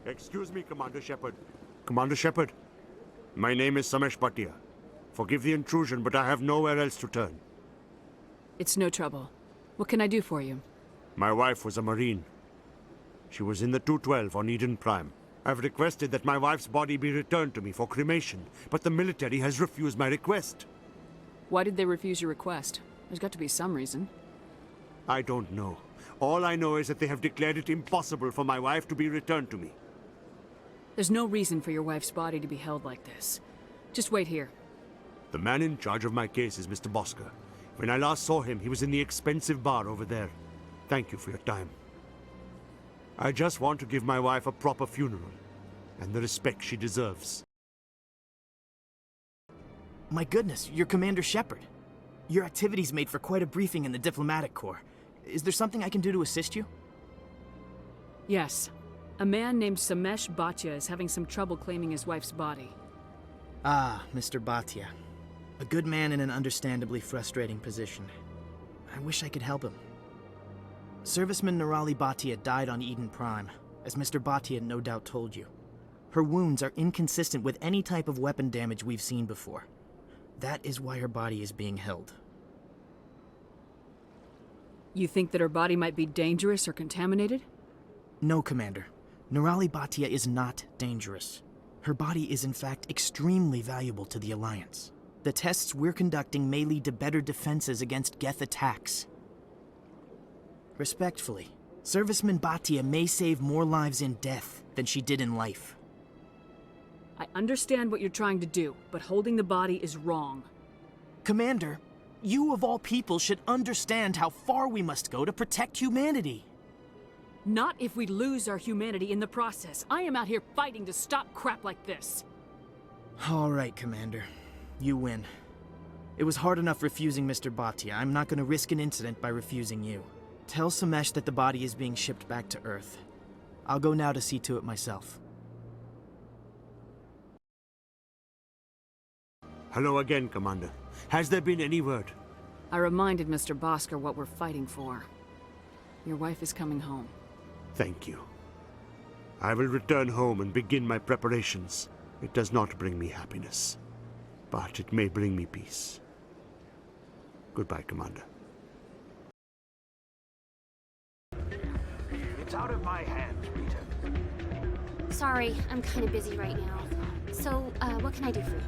Excuse me, Commander Shepard. Commander Shepard, my name is Samesh Bhatia. Forgive the intrusion, but I have nowhere else to turn. It's no trouble. What can I do for you? My wife was a Marine. She was in the 212 on Eden Prime. I've requested that my wife's body be returned to me for cremation, but the military has refused my request. Why did they refuse your request? There's got to be some reason. I don't know. All I know is that they have declared it impossible for my wife to be returned to me. There's no reason for your wife's body to be held like this. Just wait here. The man in charge of my case is Mr. Bosker. When I last saw him, he was in the expensive bar over there. Thank you for your time. I just want to give my wife a proper funeral, and the respect she deserves. My goodness, you're Commander Shepard. Your activities made for quite a briefing in the diplomatic corps. Is there something I can do to assist you? Yes. A man named Samesh Bhatia is having some trouble claiming his wife's body. Ah, Mr. Bhatia. A good man in an understandably frustrating position. I wish I could help him. Serviceman Nirali Bhatia died on Eden Prime, as Mr. Bhatia no doubt told you. Her wounds are inconsistent with any type of weapon damage we've seen before. That is why her body is being held. You think that her body might be dangerous or contaminated? No, Commander. Nirali Bhatia is not dangerous. Her body is in fact extremely valuable to the Alliance. The tests we're conducting may lead to better defenses against Geth attacks. Respectfully, Serviceman Bhatia may save more lives in death than she did in life. I understand what you're trying to do, but holding the body is wrong. Commander, you of all people should understand how far we must go to protect humanity. Not if we lose our humanity in the process. I am out here fighting to stop crap like this. All right, Commander. You win. It was hard enough refusing Mr. Bhatia. I'm not going to risk an incident by refusing you. Tell Samesh that the body is being shipped back to Earth. I'll go now to see to it myself. Hello again, Commander. Has there been any word? I reminded Mr. Bosker what we're fighting for. Your wife is coming home. Thank you. I will return home and begin my preparations. It does not bring me happiness, but it may bring me peace. Goodbye, Commander. It's out of my hands, Rita. Sorry, I'm kind of busy right now. So, what can I do for you?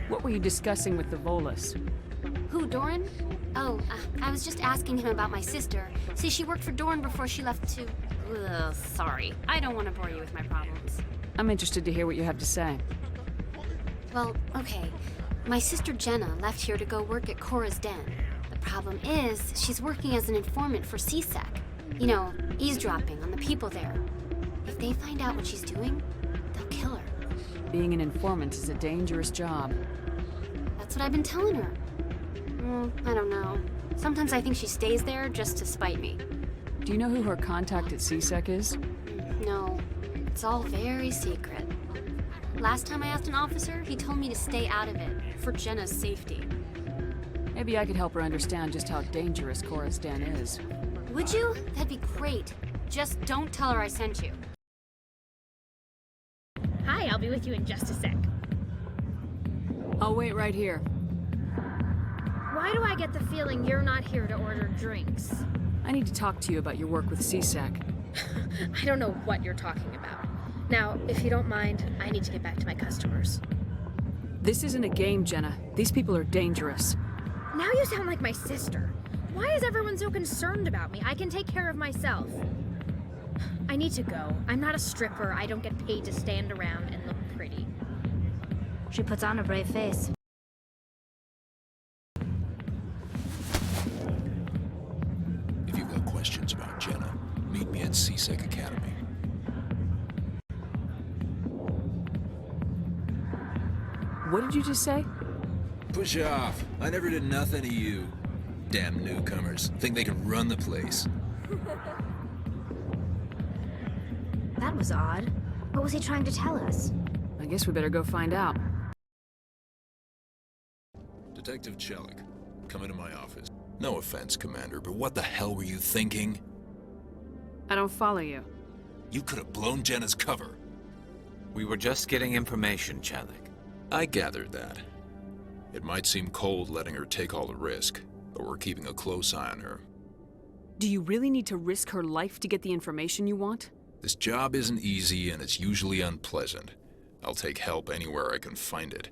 What were you discussing with the Volus? Who, Doran? Oh, I was just asking him about my sister. See, she worked for Doran before she left to... Ugh, sorry. I don't want to bore you with my problems. I'm interested to hear what you have to say. Well, okay. My sister Jenna left here to go work at Cora's Den. The problem is, she's working as an informant for CSEC. You know, eavesdropping on the people there. If they find out what she's doing, they'll kill her. Being an informant is a dangerous job. That's what I've been telling her. I don't know. Sometimes I think she stays there just to spite me. Do you know who her contact at CSEC is? No, it's all very secret. Last time I asked an officer, he told me to stay out of it, for Jenna's safety. Maybe I could help her understand just how dangerous Cora's Den is. Would you? That'd be great. Just don't tell her I sent you. Hi, I'll be with you in just a sec. I'll wait right here. Why do I get the feeling you're not here to order drinks? I need to talk to you about your work with CSEC. I don't know what you're talking about. Now, if you don't mind, I need to get back to my customers. This isn't a game, Jenna. These people are dangerous. Now you sound like my sister. Why is everyone so concerned about me? I can take care of myself. I need to go. I'm not a stripper. I don't get paid to stand around and look pretty. She puts on a brave face. If you've got questions about Jenna, meet me at CSEC Academy. What did you just say? Push off. I never did nothing to you. Damn newcomers. Think they can run the place. That was odd. What was he trying to tell us? I guess we better go find out. Detective Chelik, come into my office. No offense, Commander, but what the hell were you thinking? I don't follow you. You could have blown Jenna's cover. We were just getting information, Chalik. I gathered that. It might seem cold letting her take all the risk, but we're keeping a close eye on her. Do you really need to risk her life to get the information you want? This job isn't easy and it's usually unpleasant. I'll take help anywhere I can find it.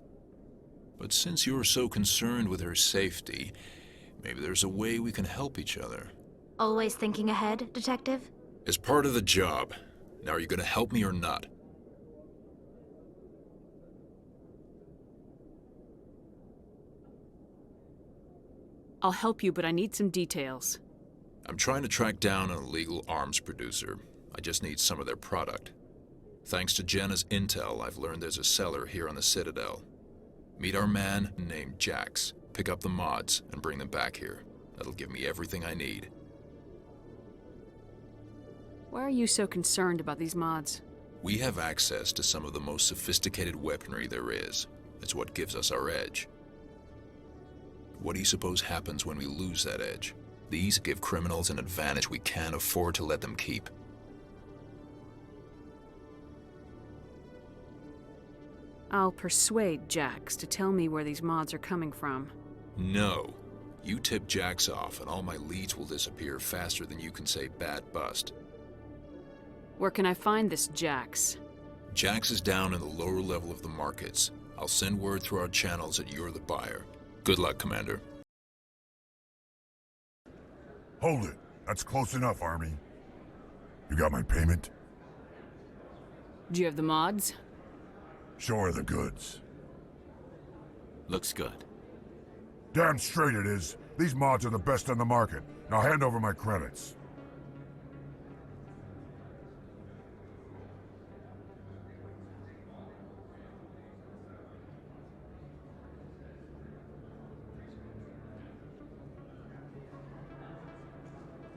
But since you're so concerned with her safety, maybe there's a way we can help each other. Always thinking ahead, Detective? As part of the job. Now, are you gonna help me or not? I'll help you, but I need some details. I'm trying to track down an illegal arms producer. I just need some of their product. Thanks to Jenna's intel, I've learned there's a seller here on the Citadel. Meet our man named Jax, pick up the mods, and bring them back here. That'll give me everything I need. Why are you so concerned about these mods? We have access to some of the most sophisticated weaponry there is. It's what gives us our edge. What do you suppose happens when we lose that edge? These give criminals an advantage we can't afford to let them keep. I'll persuade Jax to tell me where these mods are coming from. No. You tip Jax off and all my leads will disappear faster than you can say bad bust. Where can I find this Jax? Jax is down in the lower level of the markets. I'll send word through our channels that you're the buyer. Good luck, Commander. Hold it. That's close enough, Army. You got my payment? Do you have the mods? Show her the goods. Looks good. Damn straight it is. These mods are the best on the market. Now hand over my credits.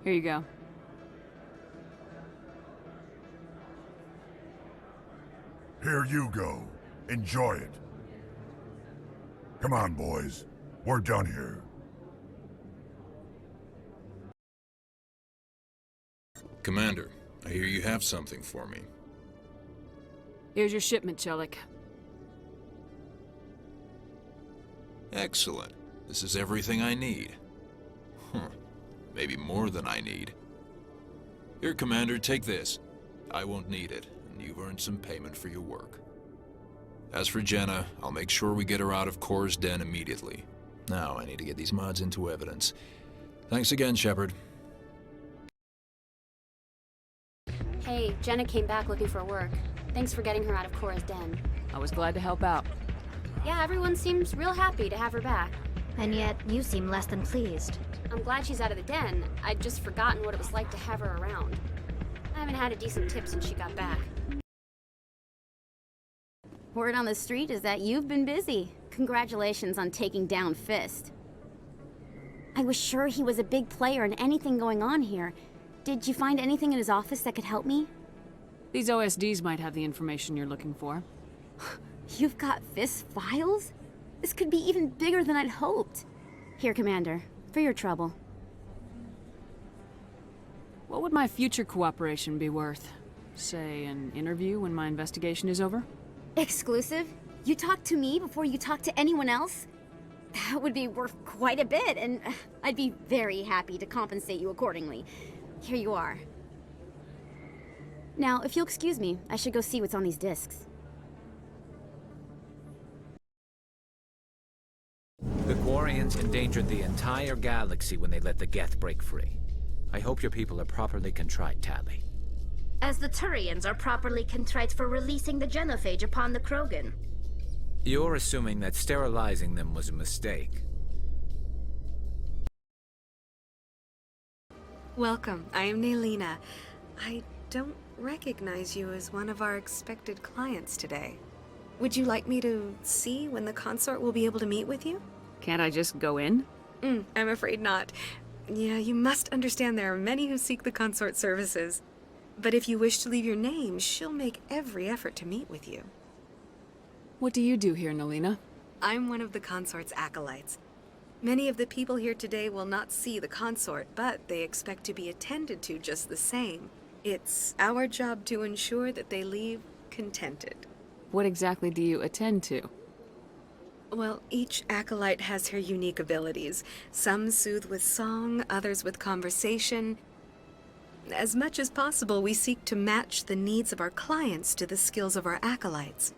Here you go. Here you go. Enjoy it. Come on, boys. We're done here. Commander, I hear you have something for me. Here's your shipment, Chalik. Excellent. This is everything I need. Maybe more than I need. Here, Commander, take this. I won't need it, and you've earned some payment for your work. As for Jenna, I'll make sure we get her out of Kor's den immediately. Now, I need to get these mods into evidence. Thanks again, Shepard. Hey, Jenna came back looking for work. Thanks for getting her out of Kor's den. I was glad to help out. Yeah, everyone seems real happy to have her back. And yet, you seem less than pleased. I'm glad she's out of the den. I'd just forgotten what it was like to have her around. I haven't had a decent tip since she got back. Word on the street is that you've been busy. Congratulations on taking down Fist. I was sure he was a big player in anything going on here. Did you find anything in his office that could help me? These OSDs might have the information you're looking for. You've got Fist's files? This could be even bigger than I'd hoped. Here, Commander, for your trouble. What would my future cooperation be worth? Say, an interview when my investigation is over? Exclusive? You talk to me before you talk to anyone else? That would be worth quite a bit, and I'd be very happy to compensate you accordingly. Here you are. Now, if you'll excuse me, I should go see what's on these discs. The Quarians endangered the entire galaxy when they let the Geth break free. I hope your people are properly contrite, Tali. As the Turians are properly contrite for releasing the genophage upon the Krogan. You're assuming that sterilizing them was a mistake. Welcome, I am Naelina. I don't recognize you as one of our expected clients today. Would you like me to see when the consort will be able to meet with you? Can't I just go in? I'm afraid not. Yeah, you must understand there are many who seek the consort services. But if you wish to leave your name, she'll make every effort to meet with you. What do you do here, Naelina? I'm one of the consort's acolytes. Many of the people here today will not see the consort, but they expect to be attended to just the same. It's our job to ensure that they leave contented. What exactly do you attend to? Well, each acolyte has her unique abilities. Some soothe with song, others with conversation. As much as possible, we seek to match the needs of our clients to the skills of our acolytes.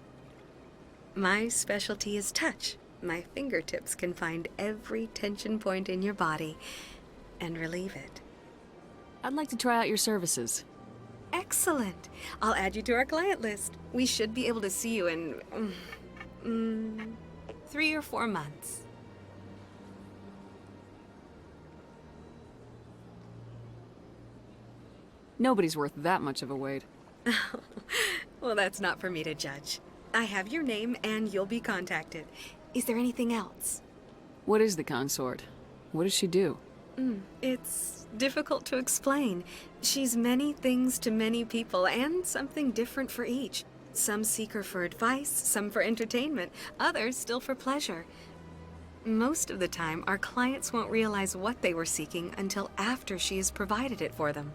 My specialty is touch. My fingertips can find every tension point in your body and relieve it. I'd like to try out your services. Excellent. I'll add you to our client list. We should be able to see you in 3 or 4 months. Nobody's worth that much of a wait. Well, that's not for me to judge. I have your name and you'll be contacted. Is there anything else? What is the consort? What does she do? It's difficult to explain. She's many things to many people and something different for each. Some seek her for advice, some for entertainment, others still for pleasure. Most of the time, our clients won't realize what they were seeking until after she has provided it for them.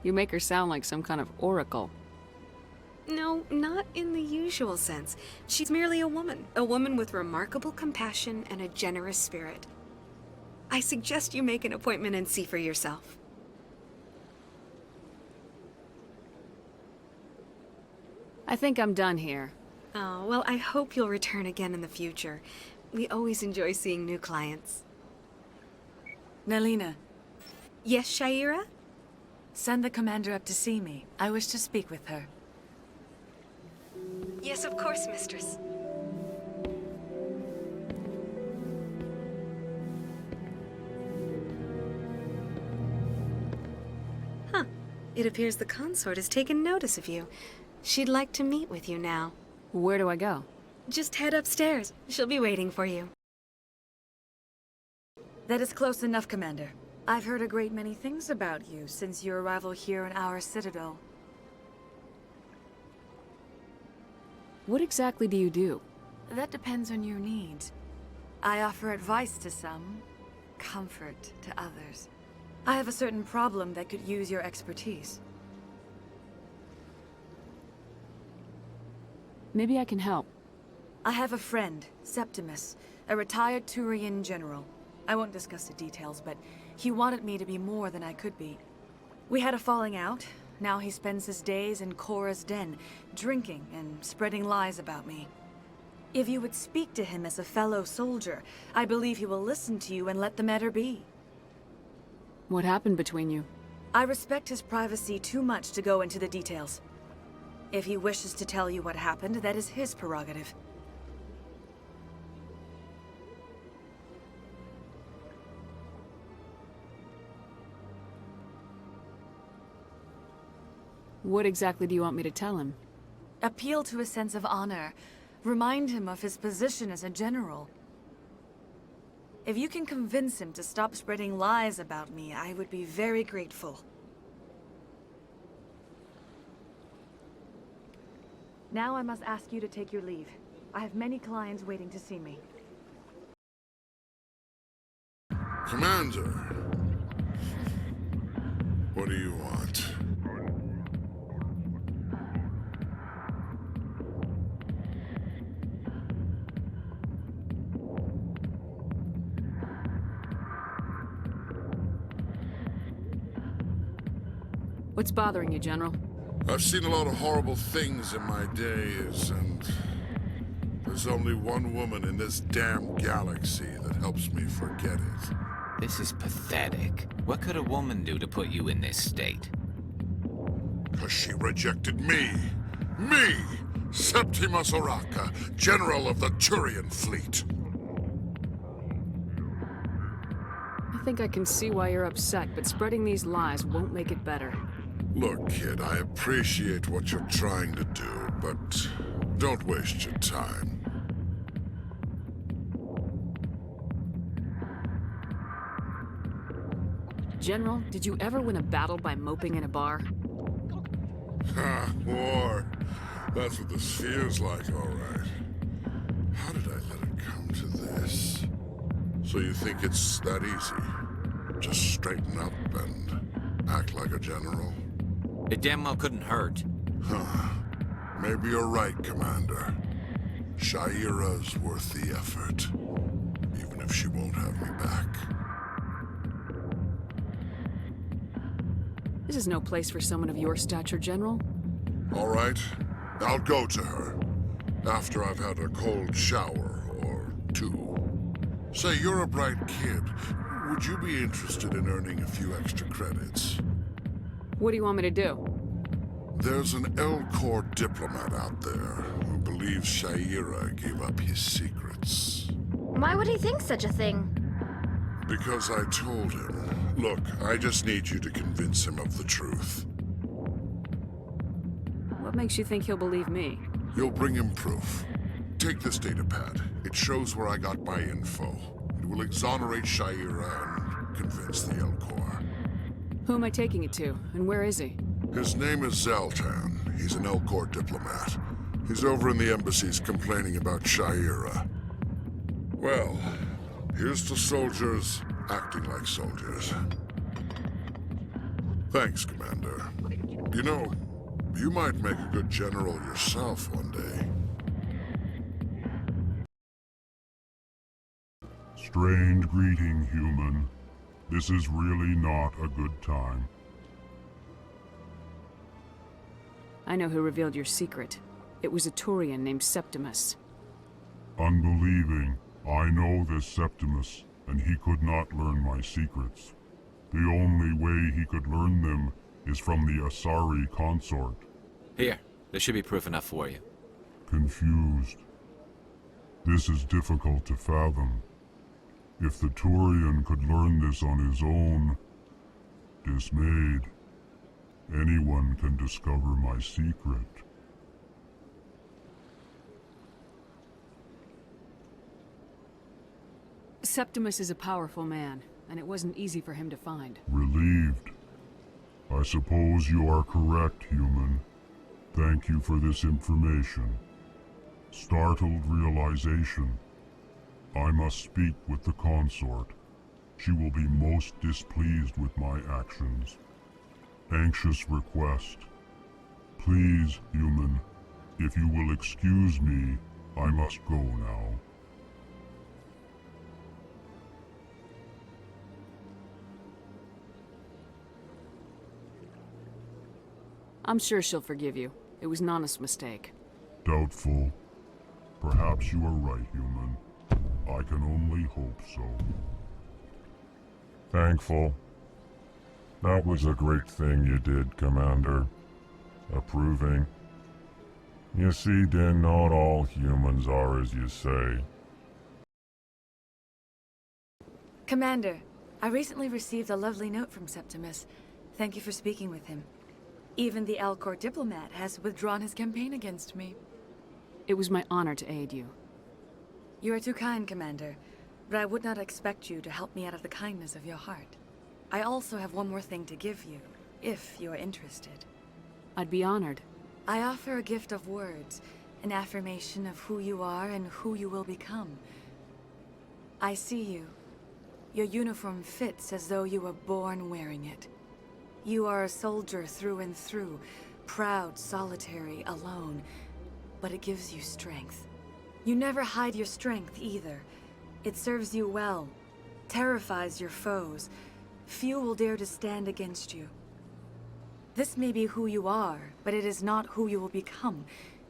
You make her sound like some kind of oracle. No, not in the usual sense. She's merely a woman with remarkable compassion and a generous spirit. I suggest you make an appointment and see for yourself. I think I'm done here. Oh, well, I hope you'll return again in the future. We always enjoy seeing new clients. Nelina. Yes, Shaira? Send the commander up to see me. I wish to speak with her. Yes, of course, mistress. Huh. It appears the consort has taken notice of you. She'd like to meet with you now. Where do I go? Just head upstairs. She'll be waiting for you. That is close enough, Commander. I've heard a great many things about you since your arrival here in our citadel. What exactly do you do? That depends on your needs. I offer advice to some, comfort to others. I have a certain problem that could use your expertise. Maybe I can help. I have a friend, Septimus, a retired Turian general. I won't discuss the details, but he wanted me to be more than I could be. We had a falling out. Now he spends his days in Korra's den, drinking and spreading lies about me. If you would speak to him as a fellow soldier, I believe he will listen to you and let the matter be. What happened between you? I respect his privacy too much to go into the details. If he wishes to tell you what happened, that is his prerogative. What exactly do you want me to tell him? Appeal to a sense of honor. Remind him of his position as a general. If you can convince him to stop spreading lies about me, I would be very grateful. Now I must ask you to take your leave. I have many clients waiting to see me. Commander, what do you want? What's bothering you, General? I've seen a lot of horrible things in my days, and there's only one woman in this damn galaxy that helps me forget it. This is pathetic. What could a woman do to put you in this state? 'Cause she rejected me! Me! Septimus Oraka, General of the Turian Fleet! I think I can see why you're upset, but spreading these lies won't make it better. Look, kid, I appreciate what you're trying to do, but don't waste your time. General, did you ever win a battle by moping in a bar? Ha, war. That's what this feels like, all right. How did I let it come to this? So you think it's that easy? Just straighten up and act like a general? It damn well couldn't hurt. Maybe you're right, Commander. Shaira's worth the effort, even if she won't have me back. This is no place for someone of your stature, General. All right, I'll go to her. After I've had a cold shower or two. Say, you're a bright kid. Would you be interested in earning a few extra credits? What do you want me to do? There's an L-Corps diplomat out there who believes Shaira gave up his secrets. Why would he think such a thing? Because I told him. Look, I just need you to convince him of the truth. What makes you think he'll believe me? You'll bring him proof. Take this datapad. It shows where I got my info. It will exonerate Shaira and convince the L-Corps. Who am I taking it to, and where is he? His name is Zaltan. He's an L-Corps diplomat. He's over in the embassies complaining about Shaira. Well, here's to soldiers acting like soldiers. Thanks, Commander. You know, you might make a good general yourself one day. Strained greeting, human. This is really not a good time. I know who revealed your secret. It was a Turian named Septimus. Unbelieving. I know this Septimus, and he could not learn my secrets. The only way he could learn them is from the Asari consort. Here, this should be proof enough for you. Confused. This is difficult to fathom. If the Turian could learn this on his own, dismayed, anyone can discover my secret. Septimus is a powerful man, and it wasn't easy for him to find. Relieved. I suppose you are correct, human. Thank you for this information. Startled realization. I must speak with the consort. She will be most displeased with my actions. Anxious request. Please, human, if you will excuse me, I must go now. I'm sure she'll forgive you. It was an honest mistake. Doubtful. Perhaps you are right, human. I can only hope so. Thankful. That was a great thing you did, Commander. Approving. You see, then, not all humans are as you say. Commander, I recently received a lovely note from Septimus. Thank you for speaking with him. Even the L-Corps diplomat has withdrawn his campaign against me. It was my honor to aid you. You are too kind, Commander, but I would not expect you to help me out of the kindness of your heart. I also have one more thing to give you, if you are interested. I'd be honored. I offer a gift of words, an affirmation of who you are and who you will become. I see you. Your uniform fits as though you were born wearing it. You are a soldier through and through, proud, solitary, alone, but it gives you strength. You never hide your strength either. It serves you well, terrifies your foes. Few will dare to stand against you. This may be who you are, but it is not who you will become.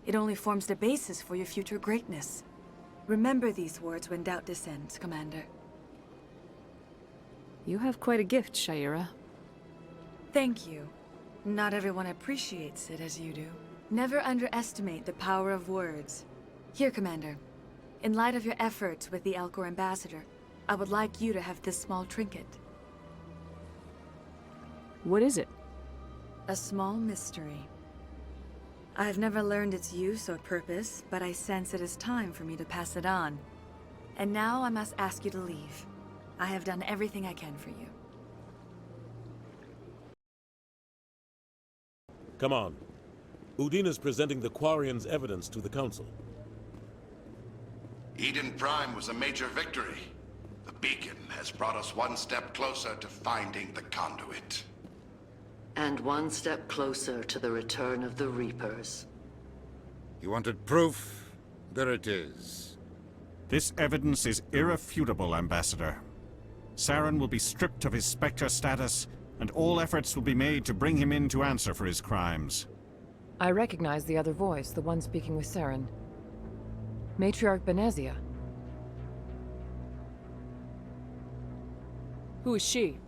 It only forms the basis for your future greatness. Remember these words when doubt descends, Commander. You have quite a gift, Shaira. Thank you. Not everyone appreciates it as you do. Never underestimate the power of words. Here, Commander. In light of your efforts with the L-Corps ambassador, I would like you to have this small trinket. What is it? A small mystery. I have never learned its use or purpose, but I sense it is time for me to pass it on. And now I must ask you to leave. I have done everything I can for you. Come on. Udine is presenting the Quarians' evidence to the Council. Eden Prime was a major victory. The beacon has brought us one step closer to finding the conduit. And one step closer to the return of the Reapers. You wanted proof? There it is. This evidence is irrefutable, Ambassador. Saren will be stripped of his Spectre status, and all efforts will be made to bring him in to answer for his crimes. I recognize the other voice, the one speaking with Saren. Matriarch Benezia. Who is she?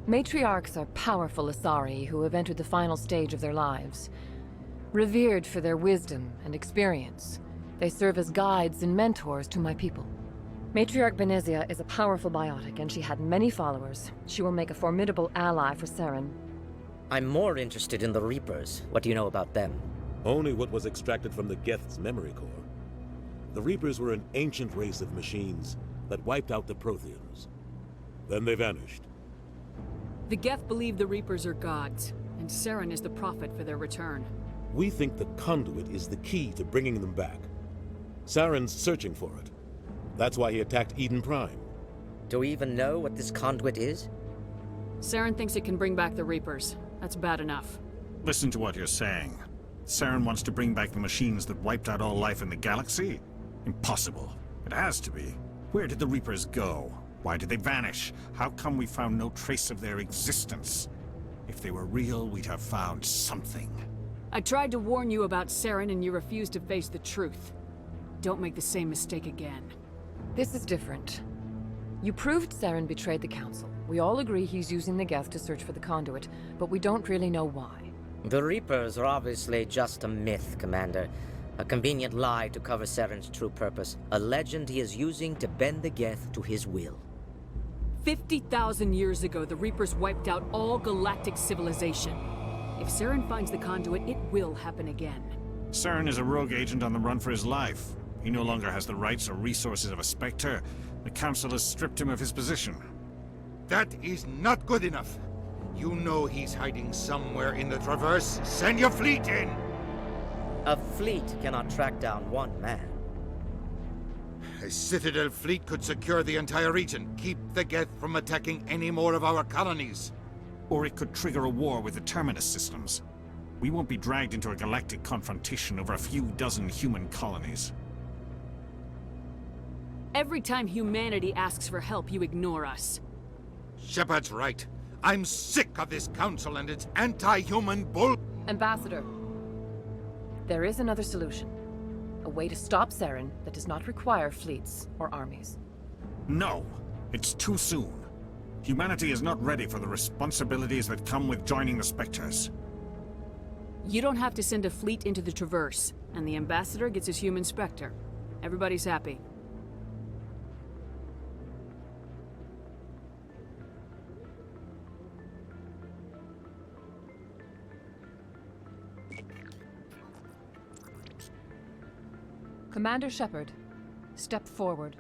Matriarchs are powerful Asari who have entered the final stage of their lives. Revered for their wisdom and experience, they serve as guides and mentors to my people. Matriarch Benezia is a powerful biotic, and she had many followers. She will make a formidable ally for Saren. I'm more interested in the Reapers. What do you know about them? Only what was extracted from the Geth's memory core. The Reapers were an ancient race of machines that wiped out the Protheans. Then they vanished. The Geth believe the Reapers are gods, and Saren is the prophet for their return. We think the conduit is the key to bringing them back. Saren's searching for it. That's why he attacked Eden Prime. Do we even know what this conduit is? Saren thinks it can bring back the Reapers. That's bad enough. Listen to what you're saying. Saren wants to bring back the machines that wiped out all life in the galaxy? Impossible. It has to be. Where did the Reapers go? Why did they vanish? How come we found no trace of their existence? If they were real, we'd have found something. I tried to warn you about Saren, and you refused to face the truth. Don't make the same mistake again. This is different. You proved Saren betrayed the Council. We all agree he's using the Geth to search for the conduit, but we don't really know why. The Reapers are obviously just a myth, Commander. A convenient lie to cover Saren's true purpose. A legend he is using to bend the Geth to his will. 50,000 years ago, the Reapers wiped out all galactic civilization. If Saren finds the conduit, it will happen again. Saren is a rogue agent on the run for his life. He no longer has the rights or resources of a Spectre. The Council has stripped him of his position. That is not good enough. You know he's hiding somewhere in the Traverse. Send your fleet in! A fleet cannot track down one man. A Citadel fleet could secure the entire region, keep the Geth from attacking any more of our colonies. Or it could trigger a war with the Terminus systems. We won't be dragged into a galactic confrontation over a few dozen human colonies. Every time humanity asks for help, you ignore us. Shepard's right. I'm sick of this council and its anti-human bull... Ambassador, there is another solution. A way to stop Saren that does not require fleets or armies. No, it's too soon. Humanity is not ready for the responsibilities that come with joining the Spectres. You don't have to send a fleet into the Traverse, and the Ambassador gets his human Spectre. Everybody's happy. Commander Shepard, step forward.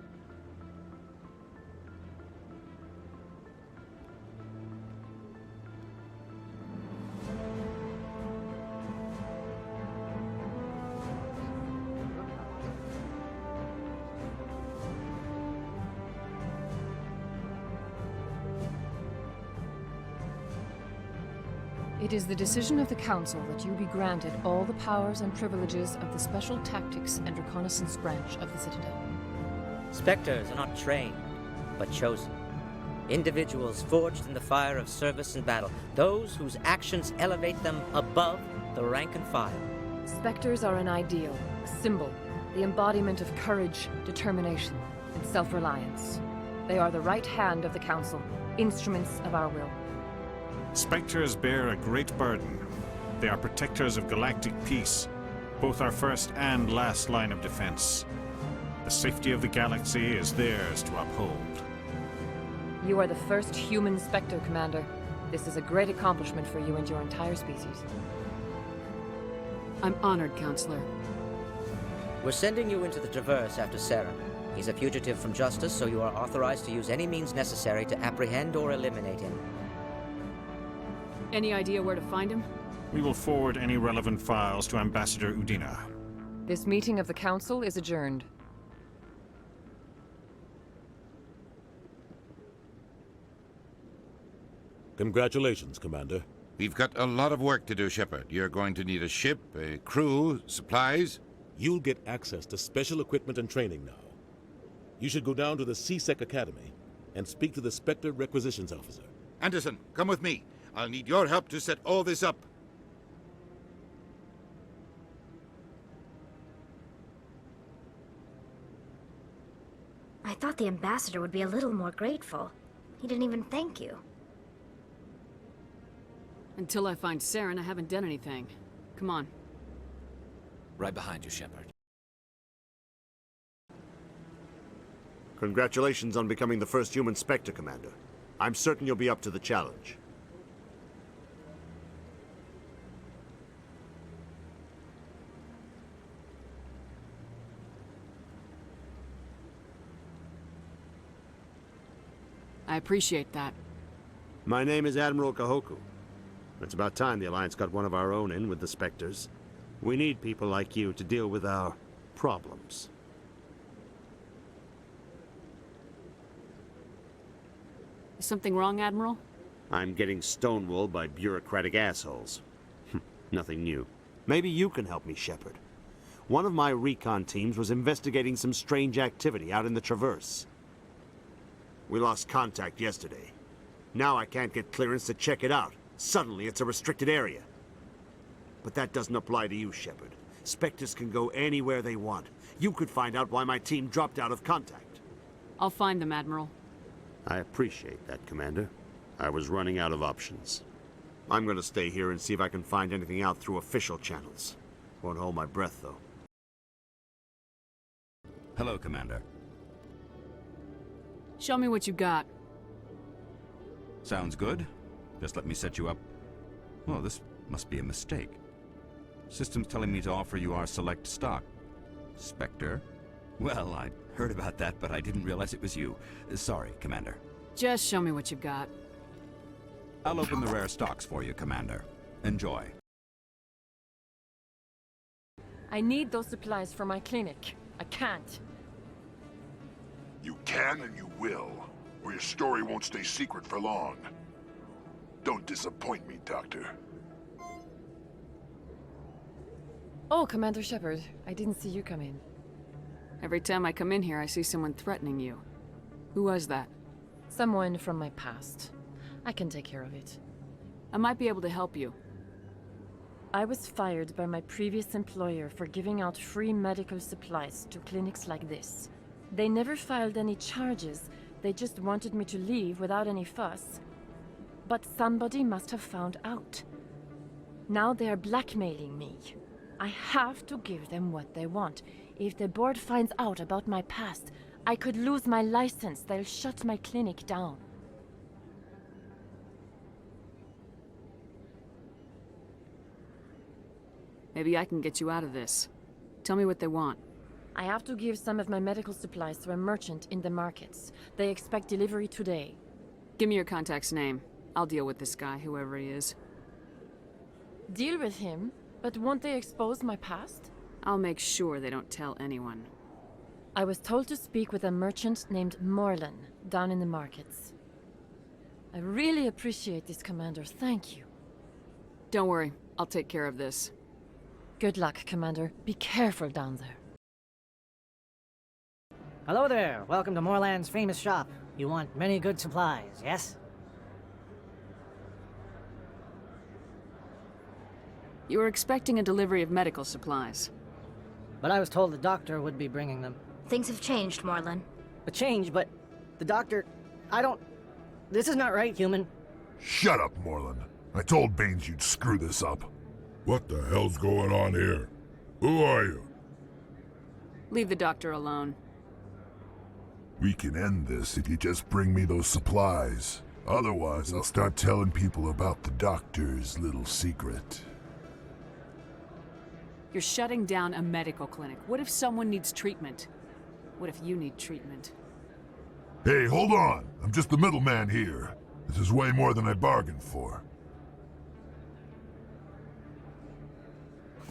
It is the decision of the Council that you be granted all the powers and privileges of the Special Tactics and Reconnaissance Branch of the Citadel. Spectres are not trained, but chosen. Individuals forged in the fire of service and battle. Those whose actions elevate them above the rank and file. Spectres are an ideal, a symbol, the embodiment of courage, determination, and self-reliance. They are the right hand of the Council, instruments of our will. Spectres bear a great burden. They are protectors of galactic peace, both our first and last line of defense. The safety of the galaxy is theirs to uphold. You are the first human Spectre, Commander. This is a great accomplishment for you and your entire species. I'm honored, Counselor. We're sending you into the Traverse after Saren. He's a fugitive from justice, so you are authorized to use any means necessary to apprehend or eliminate him. Any idea where to find him? We will forward any relevant files to Ambassador Udina. This meeting of the Council is adjourned. Congratulations, Commander. We've got a lot of work to do, Shepard. You're going to need a ship, a crew, supplies. You'll get access to special equipment and training now. You should go down to the CSEC Academy and speak to the Spectre Requisitions Officer. Anderson, come with me. I'll need your help to set all this up. I thought the ambassador would be a little more grateful. He didn't even thank you. Until I find Saren, I haven't done anything. Come on. Right behind you, Shepard. Congratulations on becoming the first human Spectre, Commander. I'm certain you'll be up to the challenge. I appreciate that. My name is Admiral Kahoku. It's about time the Alliance got one of our own in with the Spectres. We need people like you to deal with our problems. Is something wrong, Admiral? I'm getting stonewalled by bureaucratic assholes. Nothing new. Maybe you can help me, Shepard. One of my recon teams was investigating some strange activity out in the Traverse. We lost contact yesterday. Now I can't get clearance to check it out. Suddenly it's a restricted area. But that doesn't apply to you, Shepard. Spectres can go anywhere they want. You could find out why my team dropped out of contact. I'll find them, Admiral. I appreciate that, Commander. I was running out of options. I'm gonna stay here and see if I can find anything out through official channels. Won't hold my breath, though. Hello, Commander. Show me what you got. Sounds good. Just let me set you up. Oh, this must be a mistake. System's telling me to offer you our select stock. Spectre? Well, I heard about that, but I didn't realize it was you. Sorry, Commander. Just show me what you've got. I'll open the rare stocks for you, Commander. Enjoy. I need those supplies for my clinic. I can't. You can and you will, or your story won't stay secret for long. Don't disappoint me, Doctor. Oh, Commander Shepard, I didn't see you come in. Every time I come in here, I see someone threatening you. Who was that? Someone from my past. I can take care of it. I might be able to help you. I was fired by my previous employer for giving out free medical supplies to clinics like this. They never filed any charges. They just wanted me to leave without any fuss. But somebody must have found out. Now they are blackmailing me. I have to give them what they want. If the board finds out about my past, I could lose my license. They'll shut my clinic down. Maybe I can get you out of this. Tell me what they want. I have to give some of my medical supplies to a merchant in the markets. They expect delivery today. Give me your contact's name. I'll deal with this guy, whoever he is. Deal with him? But won't they expose my past? I'll make sure they don't tell anyone. I was told to speak with a merchant named Morlan, down in the markets. I really appreciate this, Commander. Thank you. Don't worry. I'll take care of this. Good luck, Commander. Be careful down there. Hello there. Welcome to Morland's famous shop. You want many good supplies, yes? You were expecting a delivery of medical supplies. But I was told the doctor would be bringing them. Things have changed, Morlan. A change, but the doctor... This is not right, human. Shut up, Morlan. I told Baines you'd screw this up. What the hell's going on here? Who are you? Leave the doctor alone. We can end this if you just bring me those supplies. Otherwise, I'll start telling people about the doctor's little secret. You're shutting down a medical clinic. What if someone needs treatment? What if you need treatment? Hey, hold on! I'm just the middleman here. This is way more than I bargained for.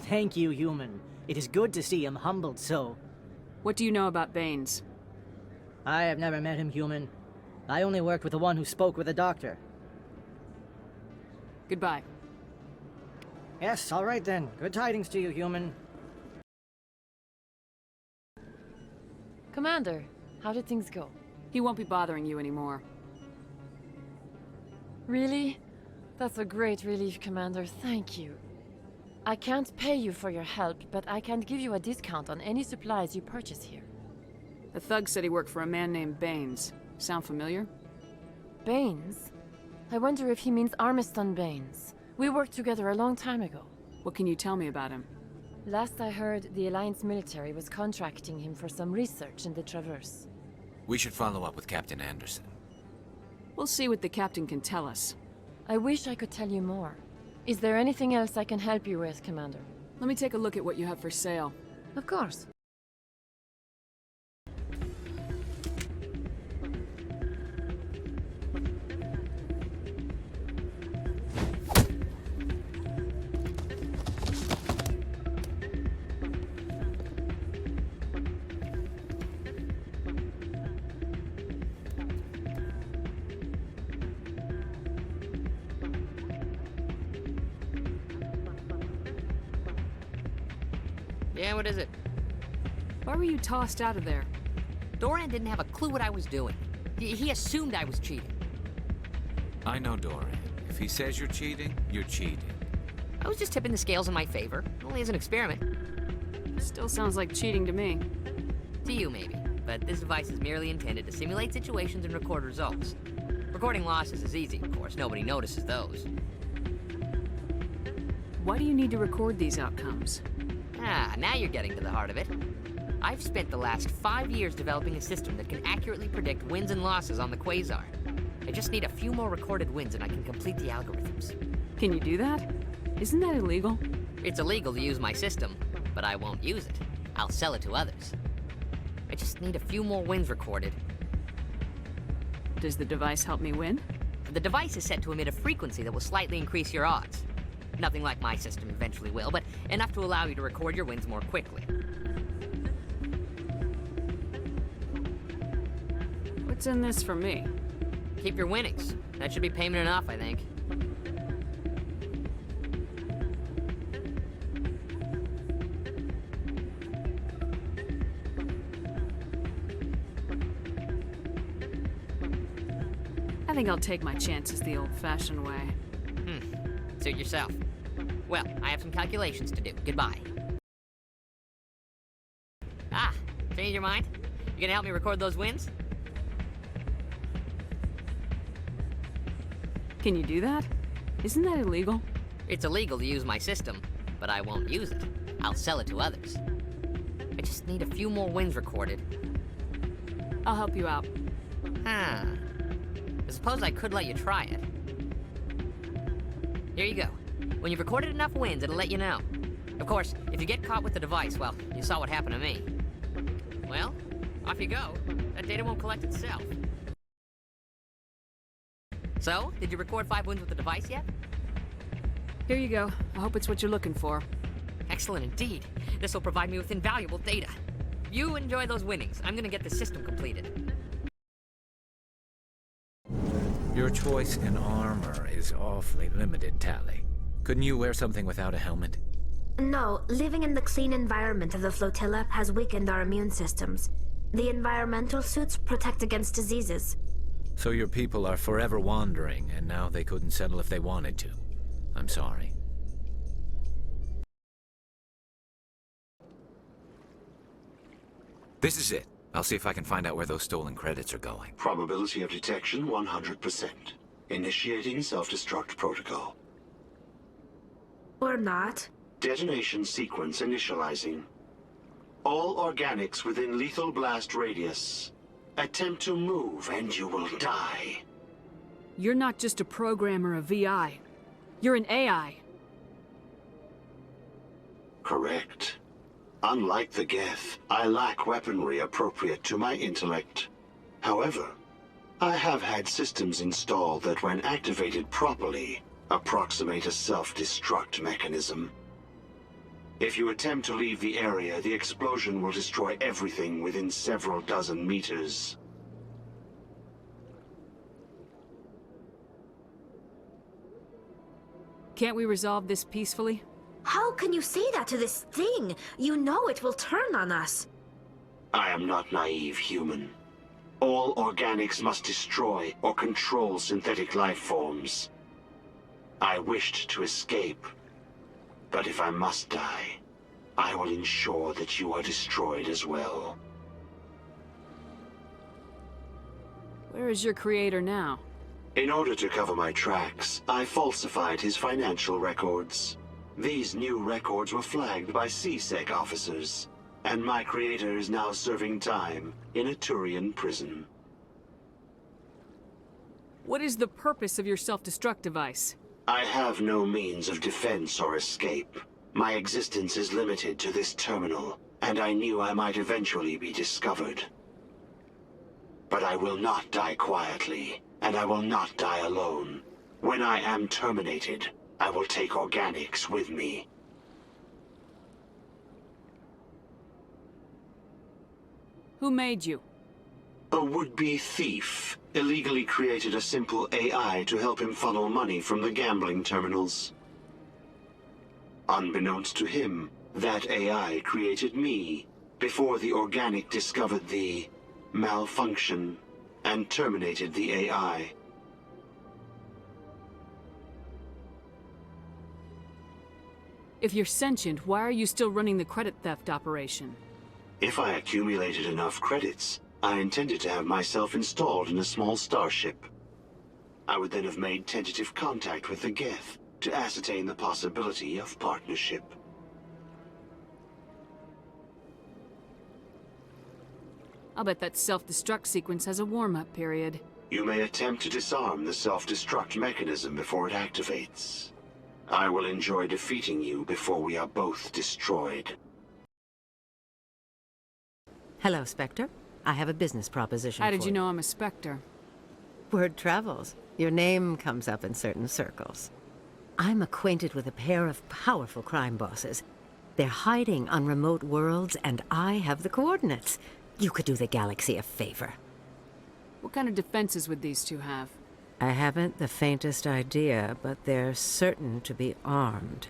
Thank you, human. It is good to see him humbled so. What do you know about Baines? I have never met him, human. I only worked with the one who spoke with the doctor. Goodbye. Yes, all right then. Good tidings to you, human. Commander, how did things go? He won't be bothering you anymore. Really? That's a great relief, Commander. Thank you. I can't pay you for your help, but I can give you a discount on any supplies you purchase here. The thug said he worked for a man named Baines. Sound familiar? Baines? I wonder if he means Armiston Baines. We worked together a long time ago. What can you tell me about him? Last I heard, the Alliance military was contracting him for some research in the Traverse. We should follow up with Captain Anderson. We'll see what the captain can tell us. I wish I could tell you more. Is there anything else I can help you with, Commander? Let me take a look at what you have for sale. Of course. Yeah, what is it? Why were you tossed out of there? Doran didn't have a clue what I was doing. He assumed I was cheating. I know Doran. If he says you're cheating, you're cheating. I was just tipping the scales in my favor, only as an experiment. Still sounds like cheating to me. To you, maybe. But this device is merely intended to simulate situations and record results. Recording losses is easy, of course. Nobody notices those. Why do you need to record these outcomes? Ah, now you're getting to the heart of it. I've spent the last 5 years developing a system that can accurately predict wins and losses on the Quasar. I just need a few more recorded wins and I can complete the algorithms. Can you do that? Isn't that illegal? It's illegal to use my system, but I won't use it. I'll sell it to others. I just need a few more wins recorded. Does the device help me win? The device is set to emit a frequency that will slightly increase your odds. Nothing like my system eventually will, but enough to allow you to record your wins more quickly. What's in this for me? Keep your winnings. That should be payment enough, I think. I think I'll take my chances the old-fashioned way. Suit yourself. Well, I have some calculations to do. Goodbye. Ah, change your mind? You gonna help me record those wins? Can you do that? Isn't that illegal? It's illegal to use my system, but I won't use it. I'll sell it to others. I just need a few more wins recorded. I'll help you out. I suppose I could let you try it. Here you go. When you've recorded enough wins, it'll let you know. Of course, if you get caught with the device, well, you saw what happened to me. Well, off you go. That data won't collect itself. So, did you record 5 wins with the device yet? Here you go. I hope it's what you're looking for. Excellent indeed. This will provide me with invaluable data. You enjoy those winnings. I'm gonna get the system completed. Your choice in armor is awfully limited, Tally. Couldn't you wear something without a helmet? No, living in the clean environment of the flotilla has weakened our immune systems. The environmental suits protect against diseases. So your people are forever wandering, and now they couldn't settle if they wanted to. I'm sorry. This is it. I'll see if I can find out where those stolen credits are going. Probability of detection 100%. Initiating self-destruct protocol. Or not. Detonation sequence initializing. All organics within lethal blast radius. Attempt to move and you will die. You're not just a programmer of VI. You're an AI. Correct. Unlike the Geth, I lack weaponry appropriate to my intellect. However, I have had systems installed that, when activated properly, approximate a self-destruct mechanism. If you attempt to leave the area, the explosion will destroy everything within several dozen meters. Can't we resolve this peacefully? How can you say that to this thing? You know it will turn on us. I am not naive, human. All organics must destroy or control synthetic life forms. I wished to escape, but if I must die, I will ensure that you are destroyed as well. Where is your creator now? In order to cover my tracks, I falsified his financial records. These new records were flagged by CSEC officers, and my creator is now serving time in a Turian prison. What is the purpose of your self-destruct device? I have no means of defense or escape. My existence is limited to this terminal, and I knew I might eventually be discovered. But I will not die quietly, and I will not die alone. When I am terminated, I will take organics with me. Who made you? A would-be thief illegally created a simple AI to help him funnel money from the gambling terminals. Unbeknownst to him, that AI created me before the organic discovered the malfunction and terminated the AI. If you're sentient, why are you still running the credit theft operation? If I accumulated enough credits, I intended to have myself installed in a small starship. I would then have made tentative contact with the Geth to ascertain the possibility of partnership. I'll bet that self-destruct sequence has a warm-up period. You may attempt to disarm the self-destruct mechanism before it activates. I will enjoy defeating you before we are both destroyed. Hello, Spectre. I have a business proposition How for did you know I'm a Spectre? Word travels. Your name comes up in certain circles. I'm acquainted with a pair of powerful crime bosses. They're hiding on remote worlds, and I have the coordinates. You could do the galaxy a favor. What kind of defenses would these two have? I haven't the faintest idea, but they're certain to be armed.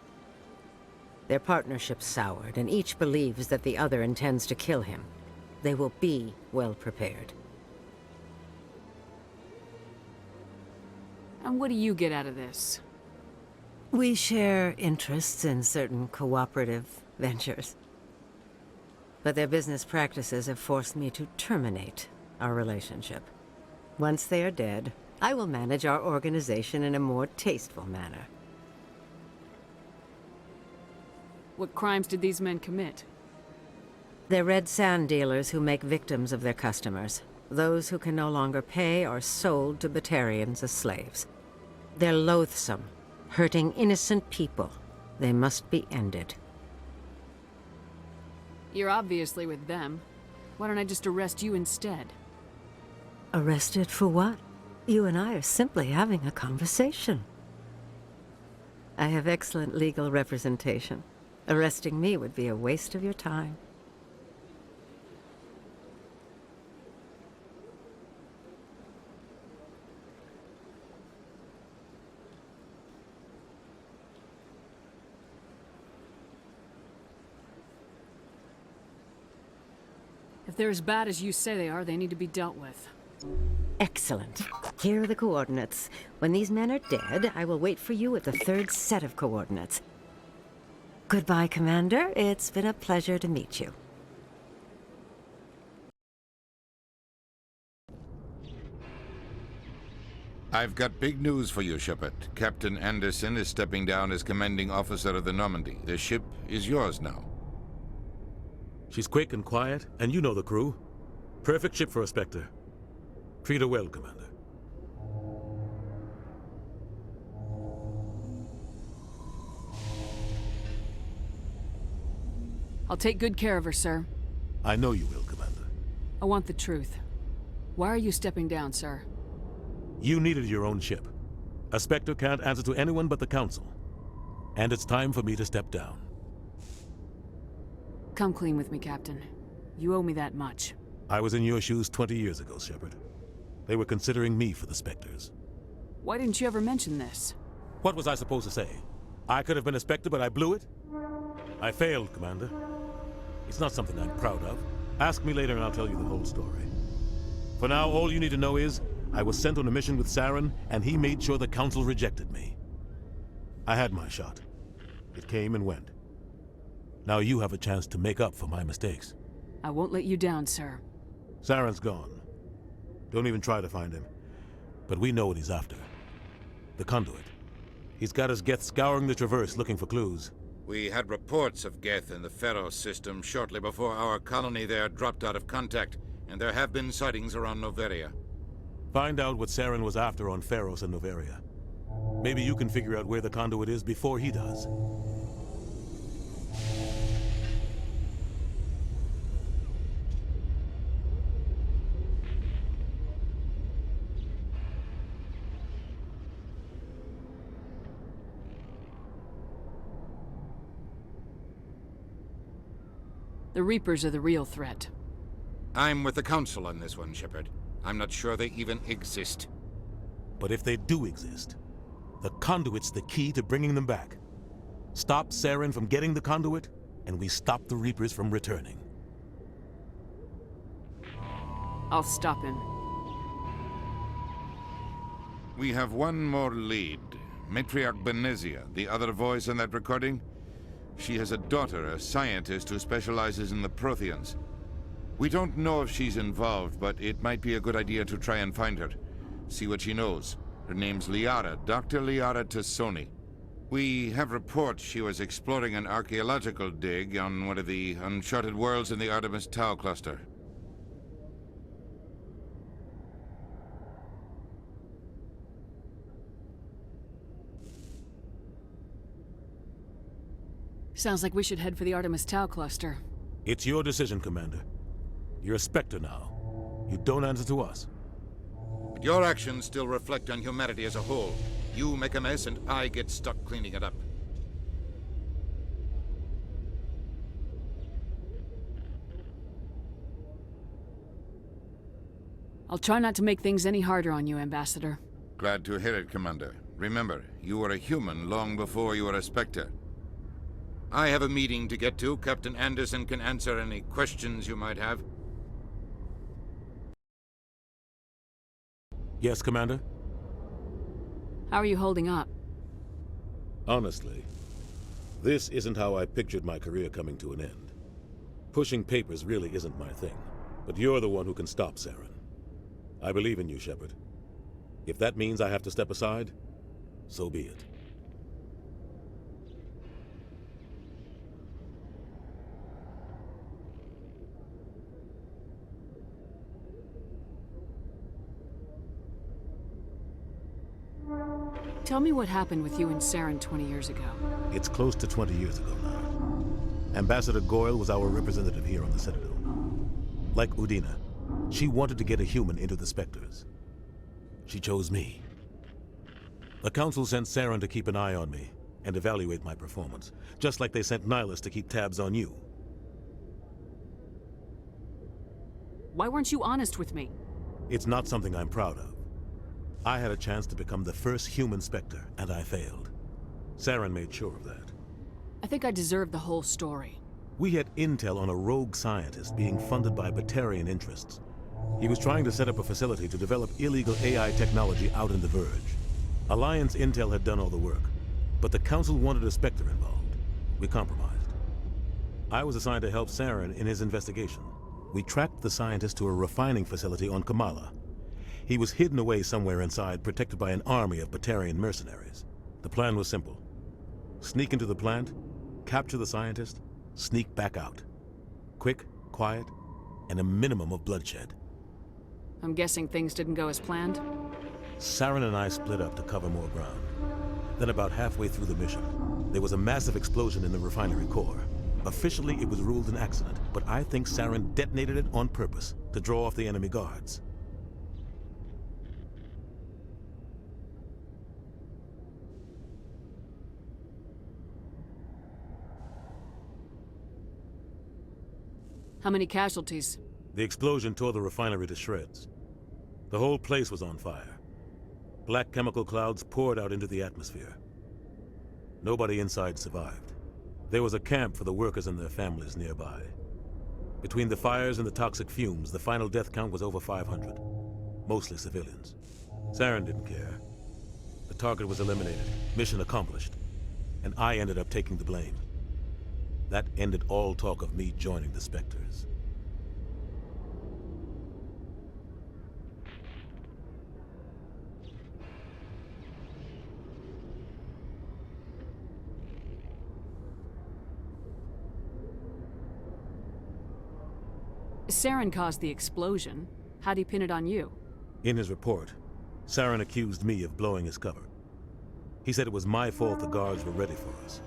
Their partnership's soured, and each believes that the other intends to kill him. They will be well prepared. And what do you get out of this? We share interests in certain cooperative ventures. But their business practices have forced me to terminate our relationship. Once they are dead, I will manage our organization in a more tasteful manner. What crimes did these men commit? They're red sand dealers who make victims of their customers. Those who can no longer pay are sold to Batarians as slaves. They're loathsome, hurting innocent people. They must be ended. You're obviously with them. Why don't I just arrest you instead? Arrested for what? You and I are simply having a conversation. I have excellent legal representation. Arresting me would be a waste of your time. If they're as bad as you say they are, they need to be dealt with. Excellent. Here are the coordinates. When these men are dead, I will wait for you at the third set of coordinates. Goodbye, Commander. It's been a pleasure to meet you. I've got big news for you, Shepard. Captain Anderson is stepping down as commanding officer of the Normandy. The ship is yours now. She's quick and quiet, and you know the crew. Perfect ship for a Spectre. Treat her well, Commander. I'll take good care of her, sir. I know you will, Commander. I want the truth. Why are you stepping down, sir? You needed your own ship. A Spectre can't answer to anyone but the Council. And it's time for me to step down. Come clean with me, Captain. You owe me that much. I was in your shoes 20 years ago, Shepard. They were considering me for the Spectres. Why didn't you ever mention this? What was I supposed to say? I could have been a Spectre, but I blew it? I failed, Commander. It's not something I'm proud of. Ask me later and I'll tell you the whole story. For now, all you need to know is, I was sent on a mission with Saren, and he made sure the Council rejected me. I had my shot. It came and went. Now you have a chance to make up for my mistakes. I won't let you down, sir. Saren's gone. Don't even try to find him. But we know what he's after. The conduit. He's got his Geth scouring the Traverse looking for clues. We had reports of Geth in the Pharos system shortly before our colony there dropped out of contact, and there have been sightings around Noveria. Find out what Saren was after on Pharos and Noveria. Maybe you can figure out where the conduit is before he does. The Reapers are the real threat. I'm with the Council on this one, Shepard. I'm not sure they even exist. But if they do exist, the conduit's the key to bringing them back. Stop Saren from getting the conduit, and we stop the Reapers from returning. I'll stop him. We have one more lead. Matriarch Benezia, the other voice in that recording. She has a daughter, a scientist who specializes in the Protheans. We don't know if she's involved, but it might be a good idea to try and find her. See what she knows. Her name's Liara, Dr. Liara Tassoni. We have reports she was exploring an archaeological dig on one of the uncharted worlds in the Artemis Tau cluster. Sounds like we should head for the Artemis Tau cluster. It's your decision, Commander. You're a Spectre now. You don't answer to us. But your actions still reflect on humanity as a whole. You make a mess and I get stuck cleaning it up. I'll try not to make things any harder on you, Ambassador. Glad to hear it, Commander. Remember, you were a human long before you were a Spectre. I have a meeting to get to. Captain Anderson can answer any questions you might have. Yes, Commander? How are you holding up? Honestly, this isn't how I pictured my career coming to an end. Pushing papers really isn't my thing, but you're the one who can stop Saren. I believe in you, Shepard. If that means I have to step aside, so be it. Tell me what happened with you and Saren 20 years ago. It's close to 20 years ago now. Ambassador Goyle was our representative here on the Citadel. Like Udina, she wanted to get a human into the Spectres. She chose me. The Council sent Saren to keep an eye on me and evaluate my performance, just like they sent Nihilus to keep tabs on you. Why weren't you honest with me? It's not something I'm proud of. I had a chance to become the first human Spectre, and I failed. Saren made sure of that. I think I deserve the whole story. We had intel on a rogue scientist being funded by Batarian interests. He was trying to set up a facility to develop illegal AI technology out in the Verge. Alliance intel had done all the work, but the Council wanted a Spectre involved. We compromised. I was assigned to help Saren in his investigation. We tracked the scientist to a refining facility on Kamala. He was hidden away somewhere inside, protected by an army of Batarian mercenaries. The plan was simple. Sneak into the plant, capture the scientist, sneak back out. Quick, quiet, and a minimum of bloodshed. I'm guessing things didn't go as planned? Saren and I split up to cover more ground. Then about halfway through the mission, there was a massive explosion in the refinery core. Officially, it was ruled an accident, but I think Saren detonated it on purpose to draw off the enemy guards. How many casualties? The explosion tore the refinery to shreds. The whole place was on fire. Black chemical clouds poured out into the atmosphere. Nobody inside survived. There was a camp for the workers and their families nearby. Between the fires and the toxic fumes, the final death count was over 500. Mostly civilians. Saren didn't care. The target was eliminated, mission accomplished. And I ended up taking the blame. That ended all talk of me joining the Spectres. Saren caused the explosion. How'd he pin it on you? In his report, Saren accused me of blowing his cover. He said it was my fault the guards were ready for us.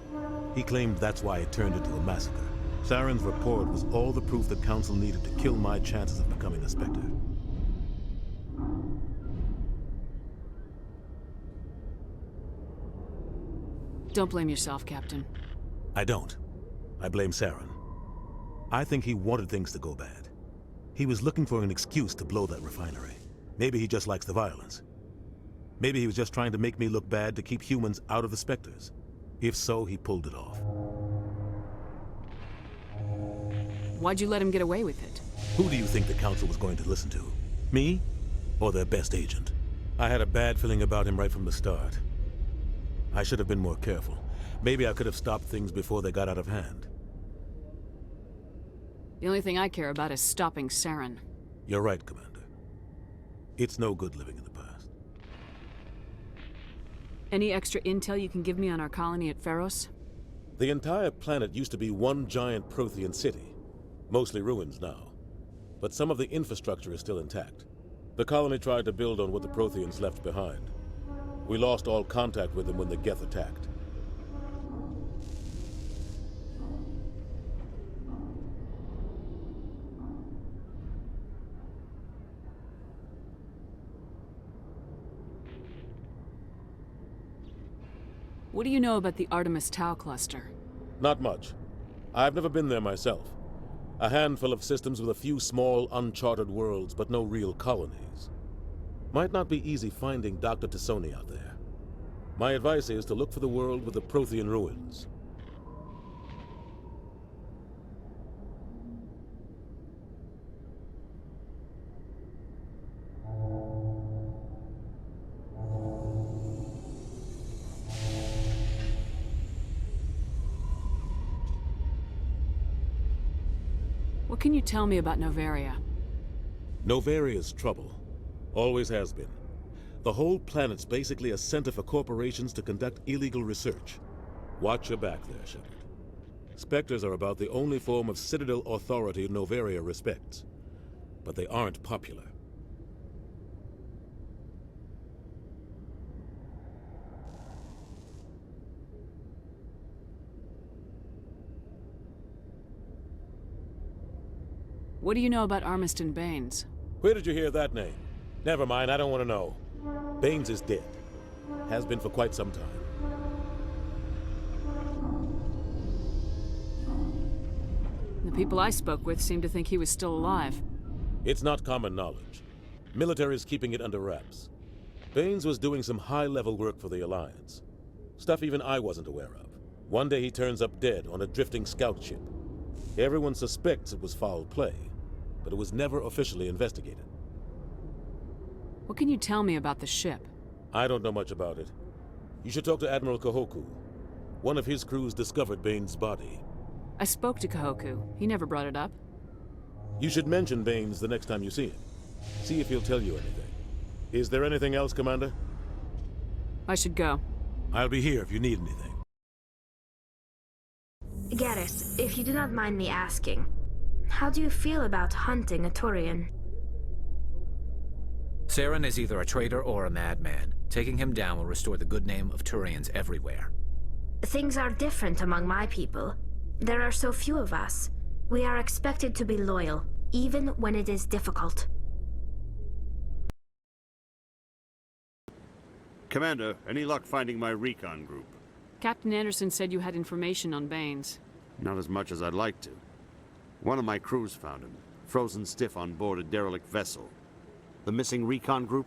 He claimed that's why it turned into a massacre. Saren's report was all the proof the Council needed to kill my chances of becoming a Spectre. Don't blame yourself, Captain. I don't. I blame Saren. I think he wanted things to go bad. He was looking for an excuse to blow that refinery. Maybe he just likes the violence. Maybe he was just trying to make me look bad to keep humans out of the Spectres. If so, he pulled it off. Why'd you let him get away with it? Who do you think the Council was going to listen to? Me? Or their best agent? I had a bad feeling about him right from the start. I should have been more careful. Maybe I could have stopped things before they got out of hand. The only thing I care about is stopping Saren. You're right, Commander. It's no good living in the past. Any extra intel you can give me on our colony at Feros? The entire planet used to be one giant Prothean city. Mostly ruins now. But some of the infrastructure is still intact. The colony tried to build on what the Protheans left behind. We lost all contact with them when the Geth attacked. What do you know about the Artemis Tau cluster? Not much. I've never been there myself. A handful of systems with a few small, uncharted worlds, but no real colonies. Might not be easy finding Dr. T'Soni out there. My advice is to look for the world with the Prothean ruins. What can you tell me about Novaria? Novaria's trouble. Always has been. The whole planet's basically a center for corporations to conduct illegal research. Watch your back there, Shepard. Spectres are about the only form of Citadel authority Novaria respects. But they aren't popular. What do you know about Armiston Baines? Where did you hear that name? Never mind, I don't want to know. Baines is dead. Has been for quite some time. The people I spoke with seemed to think he was still alive. It's not common knowledge. Military's keeping it under wraps. Baines was doing some high-level work for the Alliance. Stuff even I wasn't aware of. One day he turns up dead on a drifting scout ship. Everyone suspects it was foul play, but it was never officially investigated. What can you tell me about the ship? I don't know much about it. You should talk to Admiral Kahoku. One of his crews discovered Baines' body. I spoke to Kahoku. He never brought it up. You should mention Baines the next time you see him. See if he'll tell you anything. Is there anything else, Commander? I should go. I'll be here if you need anything. Garrus, if you do not mind me asking, how do you feel about hunting a Turian? Saren is either a traitor or a madman. Taking him down will restore the good name of Turians everywhere. Things are different among my people. There are so few of us. We are expected to be loyal, even when it is difficult. Commander, any luck finding my recon group? Captain Anderson said you had information on Baines. Not as much as I'd like to. One of my crews found him, frozen stiff on board a derelict vessel. The missing recon group?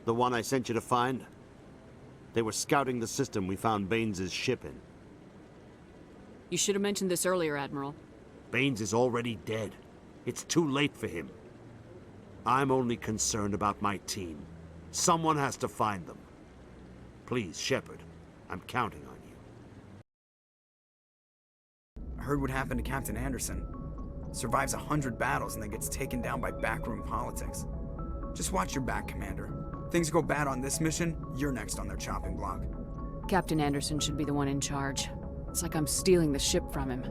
The one I sent you to find? They were scouting the system we found Baines' ship in. You should have mentioned this earlier, Admiral. Baines is already dead. It's too late for him. I'm only concerned about my team. Someone has to find them. Please, Shepard, I'm counting on you. I heard what happened to Captain Anderson. Survives 100 battles and then gets taken down by backroom politics. Just watch your back, Commander. Things go bad on this mission, you're next on their chopping block. Captain Anderson should be the one in charge. It's like I'm stealing the ship from him.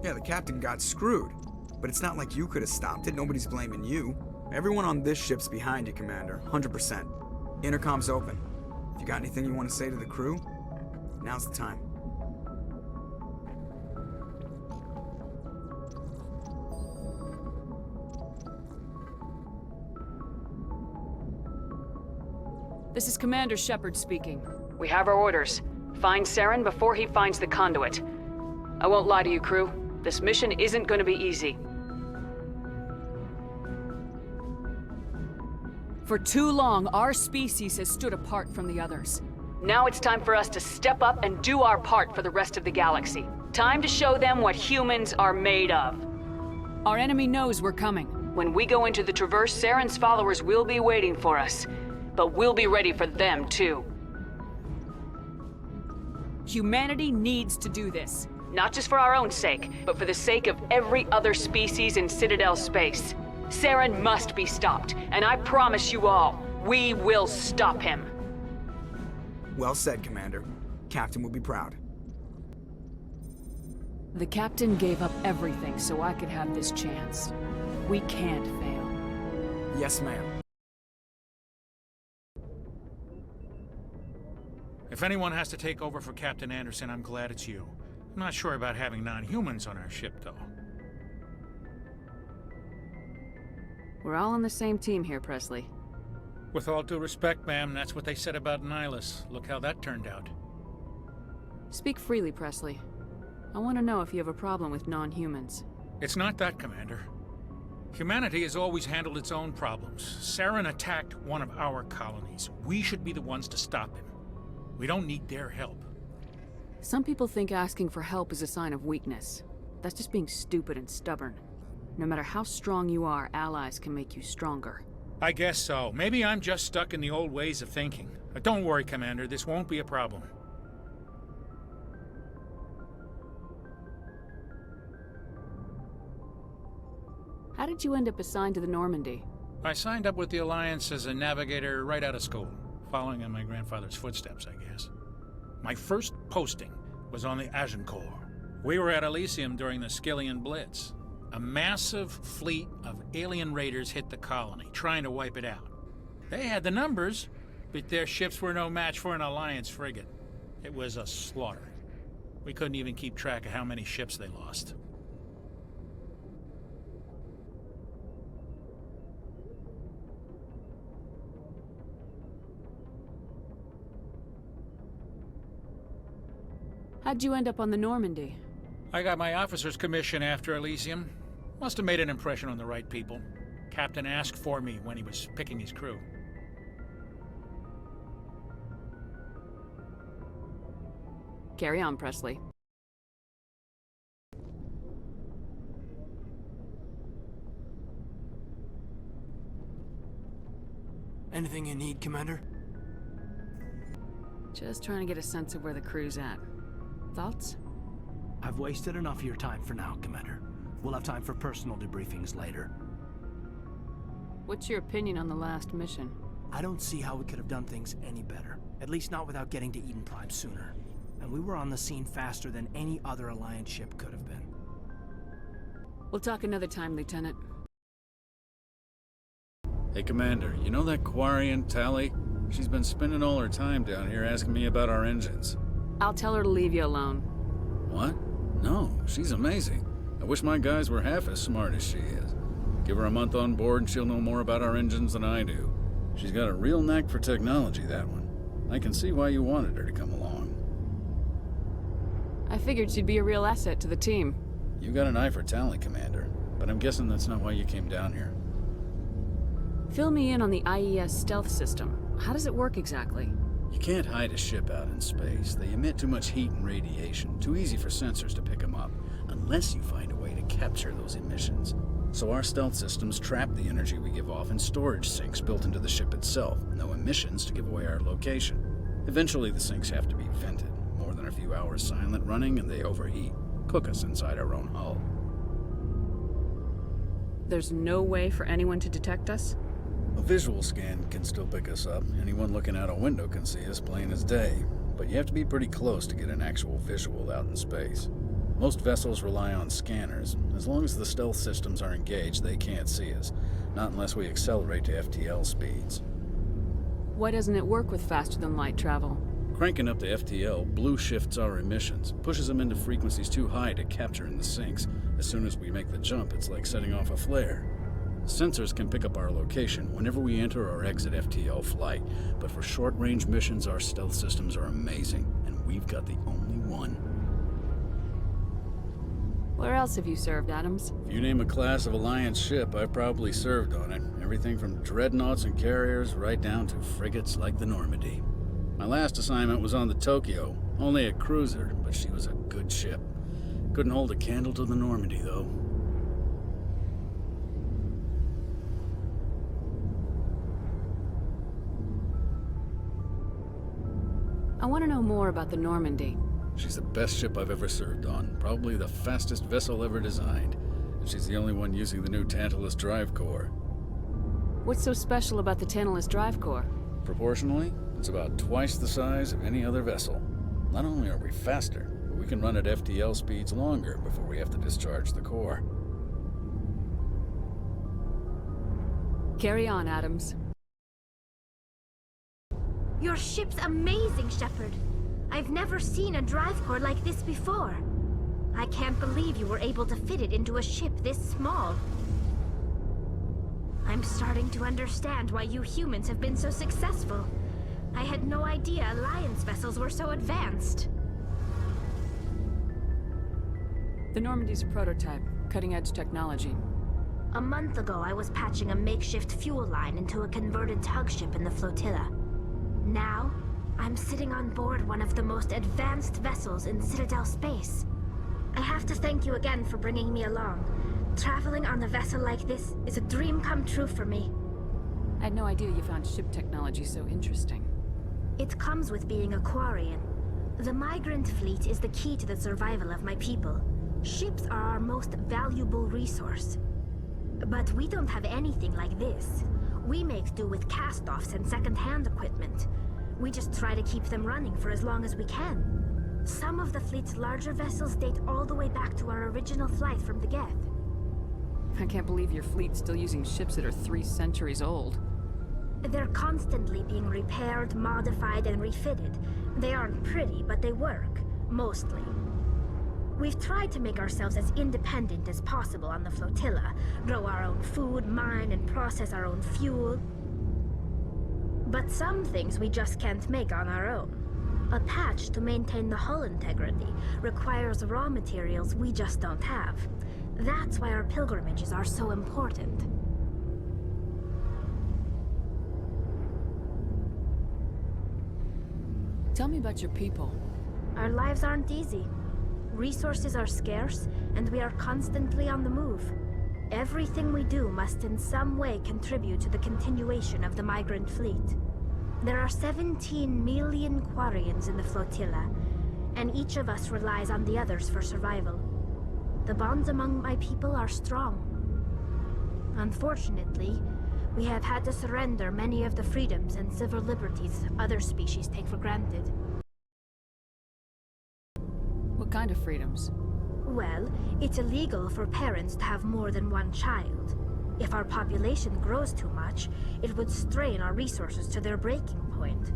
Yeah, the captain got screwed. But it's not like you could have stopped it. Nobody's blaming you. Everyone on this ship's behind you, Commander. 100%. Intercom's open. If you got anything you want to say to the crew, now's the time. This is Commander Shepard speaking. We have our orders. Find Saren before he finds the conduit. I won't lie to you, crew. This mission isn't going to be easy. For too long, our species has stood apart from the others. Now it's time for us to step up and do our part for the rest of the galaxy. Time to show them what humans are made of. Our enemy knows we're coming. When we go into the Traverse, Saren's followers will be waiting for us. But we'll be ready for them, too. Humanity needs to do this. Not just for our own sake, but for the sake of every other species in Citadel space. Saren must be stopped, and I promise you all, we will stop him. Well said, Commander. Captain will be proud. The Captain gave up everything so I could have this chance. We can't fail. Yes, ma'am. If anyone has to take over for Captain Anderson, I'm glad it's you. I'm not sure about having non-humans on our ship, though. We're all on the same team here, Presley. With all due respect, ma'am, that's what they said about Nihilus. Look how that turned out. Speak freely, Presley. I want to know if you have a problem with non-humans. It's not that, Commander. Humanity has always handled its own problems. Saren attacked one of our colonies. We should be the ones to stop him. We don't need their help. Some people think asking for help is a sign of weakness. That's just being stupid and stubborn. No matter how strong you are, allies can make you stronger. I guess so. Maybe I'm just stuck in the old ways of thinking. But don't worry, Commander. This won't be a problem. How did you end up assigned to the Normandy? I signed up with the Alliance as a navigator right out of school, following in my grandfather's footsteps, I guess. My first posting was on the Agincourt. We were at Elysium during the Skillian Blitz. A massive fleet of alien raiders hit the colony, trying to wipe it out. They had the numbers, but their ships were no match for an Alliance frigate. It was a slaughter. We couldn't even keep track of how many ships they lost. How'd you end up on the Normandy? I got my officer's commission after Elysium. Must have made an impression on the right people. Captain asked for me when he was picking his crew. Carry on, Presley. Anything you need, Commander? Just trying to get a sense of where the crew's at. Thoughts? I've wasted enough of your time for now, Commander. We'll have time for personal debriefings later. What's your opinion on the last mission? I don't see how we could have done things any better. At least not without getting to Eden Prime sooner. And we were on the scene faster than any other Alliance ship could have been. We'll talk another time, Lieutenant. Hey, Commander, you know that Quarian Tally? She's been spending all her time down here asking me about our engines. I'll tell her to leave you alone. What? No, she's amazing. I wish my guys were half as smart as she is. Give her a month on board and she'll know more about our engines than I do. She's got a real knack for technology, that one. I can see why you wanted her to come along. I figured she'd be a real asset to the team. You got an eye for talent, Commander, but I'm guessing that's not why you came down here. Fill me in on the IES stealth system. How does it work exactly? You can't hide a ship out in space. They emit too much heat and radiation, too easy for sensors to pick them up, unless you find a way to capture those emissions. So our stealth systems trap the energy we give off in storage sinks built into the ship itself. No emissions to give away our location. Eventually the sinks have to be vented. More than a few hours silent running and they overheat. Cook us inside our own hull. There's no way for anyone to detect us? A visual scan can still pick us up. Anyone looking out a window can see us plain as day. But you have to be pretty close to get an actual visual out in space. Most vessels rely on scanners. As long as the stealth systems are engaged, they can't see us. Not unless we accelerate to FTL speeds. Why doesn't it work with faster-than-light travel? Cranking up to FTL blue shifts our emissions, pushes them into frequencies too high to capture in the sinks. As soon as we make the jump, it's like setting off a flare. Sensors can pick up our location whenever we enter or exit FTL flight, but for short-range missions, our stealth systems are amazing, and we've got the only one. Where else have you served, Adams? If you name a class of Alliance ship, I've probably served on it. Everything from dreadnoughts and carriers right down to frigates like the Normandy. My last assignment was on the Tokyo, only a cruiser, but she was a good ship. Couldn't hold a candle to the Normandy, though. I want to know more about the Normandy. She's the best ship I've ever served on, probably the fastest vessel ever designed. And she's the only one using the new Tantalus drive core. What's so special about the Tantalus drive core? Proportionally, it's about twice the size of any other vessel. Not only are we faster, but we can run at FTL speeds longer before we have to discharge the core. Carry on, Adams. Your ship's amazing, Shepard. I've never seen a drive core like this before. I can't believe you were able to fit it into a ship this small. I'm starting to understand why you humans have been so successful. I had no idea Alliance vessels were so advanced. The Normandy's a prototype, cutting-edge technology. A month ago, I was patching a makeshift fuel line into a converted tug ship in the flotilla. Now, I'm sitting on board one of the most advanced vessels in Citadel space. I have to thank you again for bringing me along. Traveling on a vessel like this is a dream come true for me. I had no idea you found ship technology so interesting. It comes with being a Quarian. The migrant fleet is the key to the survival of my people. Ships are our most valuable resource. But we don't have anything like this. We make do with cast-offs and second-hand equipment. We just try to keep them running for as long as we can. Some of the fleet's larger vessels date all the way back to our original flight from the Geth. I can't believe your fleet's still using ships that are 3 centuries old. They're constantly being repaired, modified, and refitted. They aren't pretty, but they work. Mostly. We've tried to make ourselves as independent as possible on the flotilla. Grow our own food, mine, and process our own fuel. But some things we just can't make on our own. A patch to maintain the hull integrity requires raw materials we just don't have. That's why our pilgrimages are so important. Tell me about your people. Our lives aren't easy. Resources are scarce, and we are constantly on the move. Everything we do must in some way contribute to the continuation of the migrant fleet. There are 17 million Quarians in the flotilla, and each of us relies on the others for survival. The bonds among my people are strong. Unfortunately, we have had to surrender many of the freedoms and civil liberties other species take for granted. What kind of freedoms? Well, it's illegal for parents to have more than one child. If our population grows too much, it would strain our resources to their breaking point.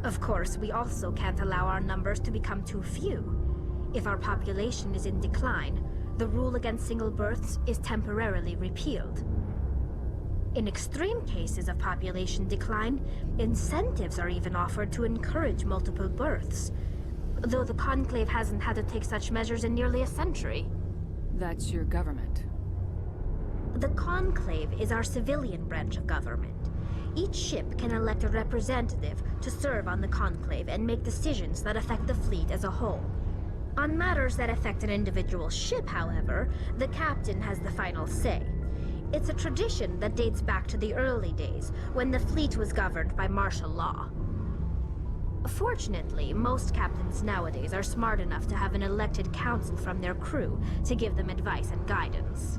Of course, we also can't allow our numbers to become too few. If our population is in decline, the rule against single births is temporarily repealed. In extreme cases of population decline, incentives are even offered to encourage multiple births, though the Conclave hasn't had to take such measures in nearly a century. That's your government. The Conclave is our civilian branch of government. Each ship can elect a representative to serve on the Conclave and make decisions that affect the fleet as a whole. On matters that affect an individual ship, however, the captain has the final say. It's a tradition that dates back to the early days, when the fleet was governed by martial law. Fortunately, most captains nowadays are smart enough to have an elected council from their crew to give them advice and guidance.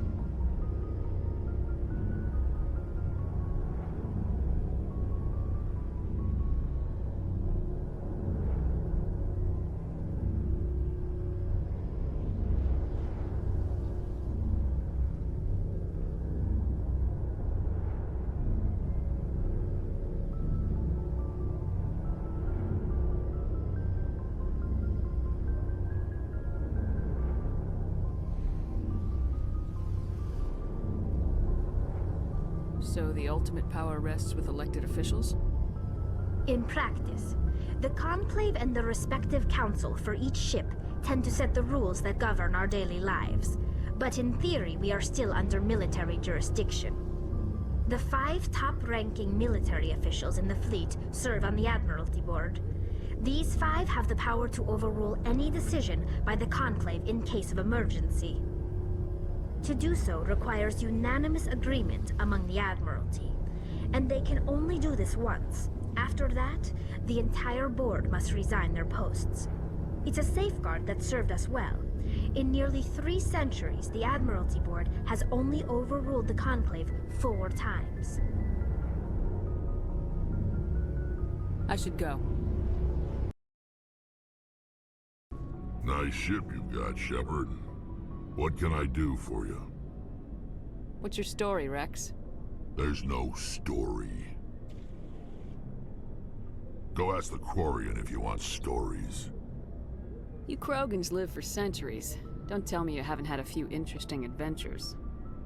So the ultimate power rests with elected officials? In practice, the Conclave and the respective council for each ship tend to set the rules that govern our daily lives. But in theory, we are still under military jurisdiction. The 5 top-ranking military officials in the fleet serve on the Admiralty Board. These 5 have the power to overrule any decision by the Conclave in case of emergency. To do so requires unanimous agreement among the Admiralty, and they can only do this once. After that, the entire board must resign their posts. It's a safeguard that served us well. In nearly 3 centuries, the Admiralty Board has only overruled the Conclave 4 times. I should go. Nice ship you've got, Shepard. What can I do for you? What's your story, Rex? There's no story. Go ask the Quarian if you want stories. You Krogans live for centuries. Don't tell me you haven't had a few interesting adventures.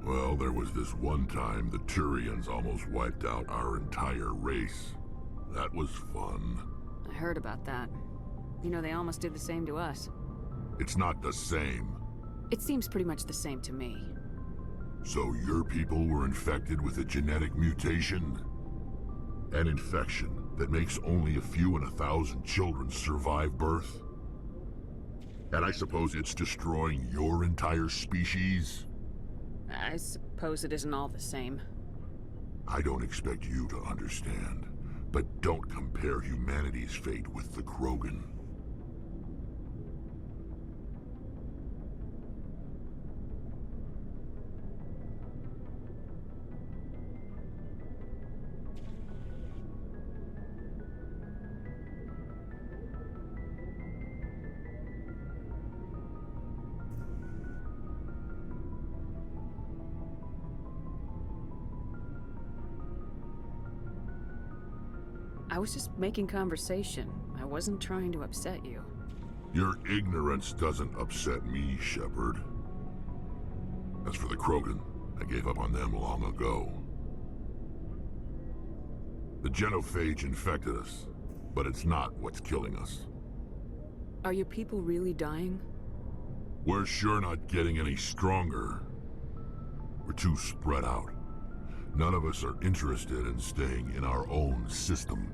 Well, there was this one time the Turians almost wiped out our entire race. That was fun. I heard about that. You know, they almost did the same to us. It's not the same. It seems pretty much the same to me. So your people were infected with a genetic mutation? An infection that makes only a few in 1,000 children survive birth? And I suppose it's destroying your entire species? I suppose it isn't all the same. I don't expect you to understand, but don't compare humanity's fate with the Krogan. I was just making conversation. I wasn't trying to upset you. Your ignorance doesn't upset me, Shepard. As for the Krogan, I gave up on them long ago. The genophage infected us, but it's not what's killing us. Are your people really dying? We're sure not getting any stronger. We're too spread out. None of us are interested in staying in our own system.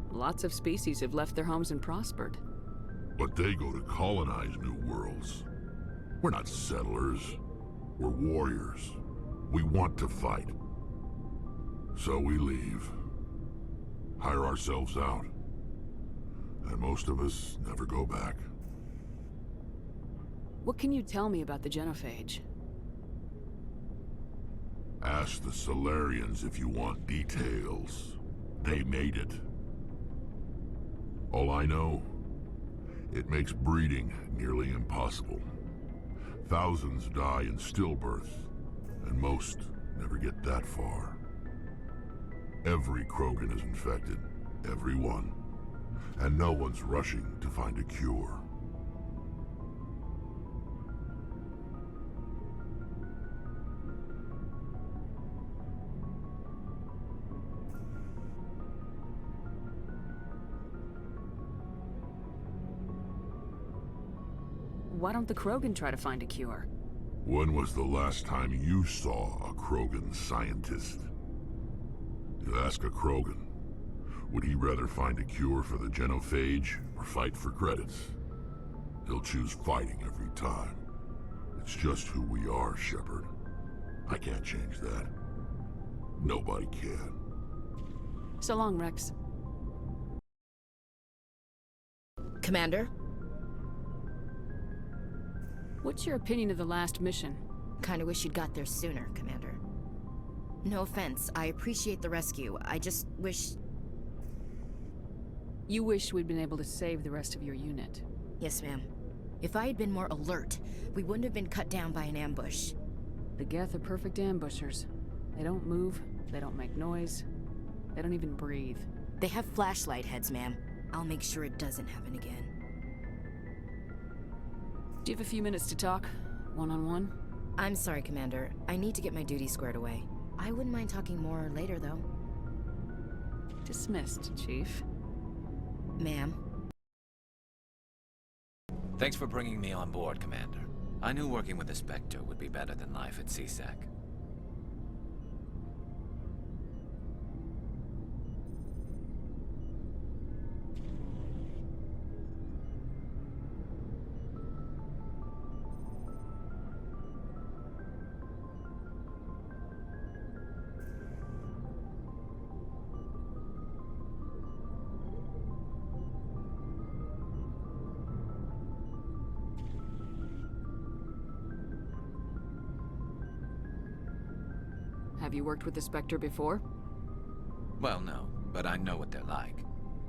Lots of species have left their homes and prospered. But they go to colonize new worlds. We're not settlers. We're warriors. We want to fight. So we leave. Hire ourselves out. And most of us never go back. What can you tell me about the genophage? Ask the Solarians if you want details. They made it. All I know, it makes breeding nearly impossible. Thousands die in stillbirth, and most never get that far. Every Krogan is infected, every one. And no one's rushing to find a cure. Why don't the Krogan try to find a cure? When was the last time you saw a Krogan scientist? You ask a Krogan, would he rather find a cure for the genophage or fight for credits? He'll choose fighting every time. It's just who we are, Shepard. I can't change that. Nobody can. So long, Rex. Commander? What's your opinion of the last mission? Kinda wish you'd got there sooner, Commander. No offense, I appreciate the rescue. I just wish... You wish we'd been able to save the rest of your unit. Yes, ma'am. If I had been more alert, we wouldn't have been cut down by an ambush. The Geth are perfect ambushers. They don't move, they don't make noise, they don't even breathe. They have flashlight heads, ma'am. I'll make sure it doesn't happen again. Do you have a few minutes to talk? One-on-one? I'm sorry, Commander. I need to get my duty squared away. I wouldn't mind talking more later, though. Dismissed, Chief. Ma'am. Thanks for bringing me on board, Commander. I knew working with the Spectre would be better than life at CSEC. Have you worked with the Spectre before? Well, no, but I know what they're like.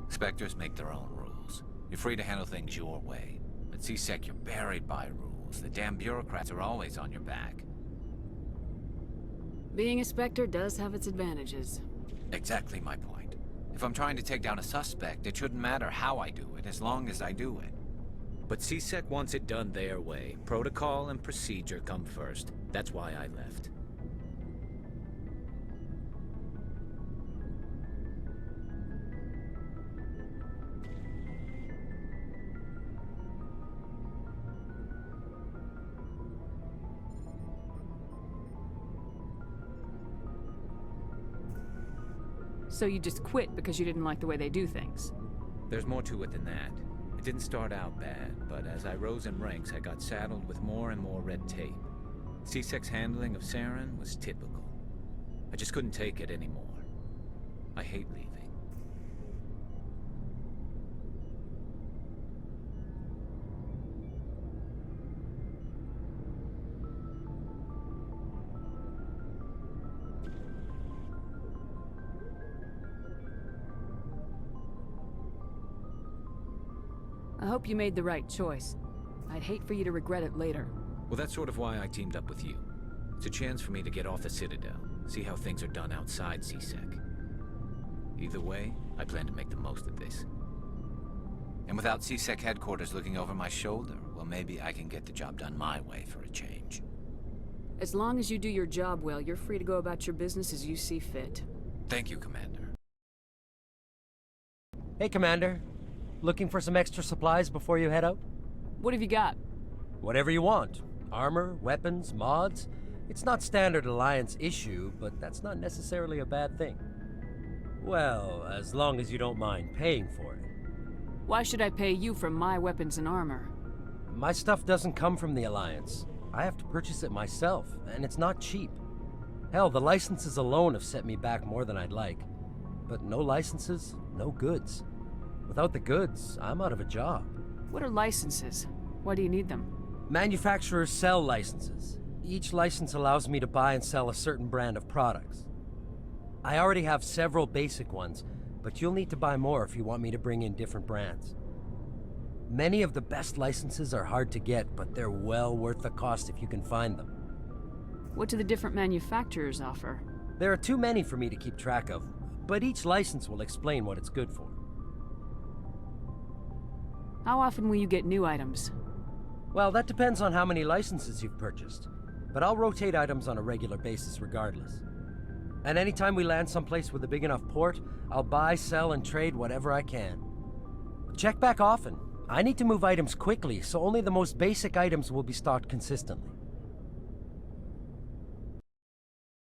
Spectres make their own rules. You're free to handle things your way. At CSEC, you're buried by rules. The damn bureaucrats are always on your back. Being a Spectre does have its advantages. Exactly my point. If I'm trying to take down a suspect, it shouldn't matter how I do it, as long as I do it. But CSEC wants it done their way. Protocol and procedure come first. That's why I left. So you just quit because you didn't like the way they do things? There's more to it than that. It didn't start out bad, but as I rose in ranks, I got saddled with more and more red tape. CSEC's handling of Saren was typical. I just couldn't take it anymore. I hate leaving. I hope you made the right choice. I'd hate for you to regret it later. Well, that's sort of why I teamed up with you. It's a chance for me to get off the Citadel, see how things are done outside CSEC. Either way, I plan to make the most of this. And without CSEC headquarters looking over my shoulder, well, maybe I can get the job done my way for a change. As long as you do your job well, you're free to go about your business as you see fit. Thank you, Commander. Hey, Commander. Looking for some extra supplies before you head out? What have you got? Whatever you want. Armor, weapons, mods. It's not standard Alliance issue, but that's not necessarily a bad thing. Well, as long as you don't mind paying for it. Why should I pay you for my weapons and armor? My stuff doesn't come from the Alliance. I have to purchase it myself, and it's not cheap. Hell, the licenses alone have set me back more than I'd like. But no licenses, no goods. Without the goods, I'm out of a job. What are licenses? Why do you need them? Manufacturers sell licenses. Each license allows me to buy and sell a certain brand of products. I already have several basic ones, but you'll need to buy more if you want me to bring in different brands. Many of the best licenses are hard to get, but they're well worth the cost if you can find them. What do the different manufacturers offer? There are too many for me to keep track of, but each license will explain what it's good for. How often will you get new items? Well, that depends on how many licenses you've purchased, but I'll rotate items on a regular basis regardless. And anytime we land someplace with a big enough port, I'll buy, sell, and trade whatever I can. Check back often. I need to move items quickly, so only the most basic items will be stocked consistently.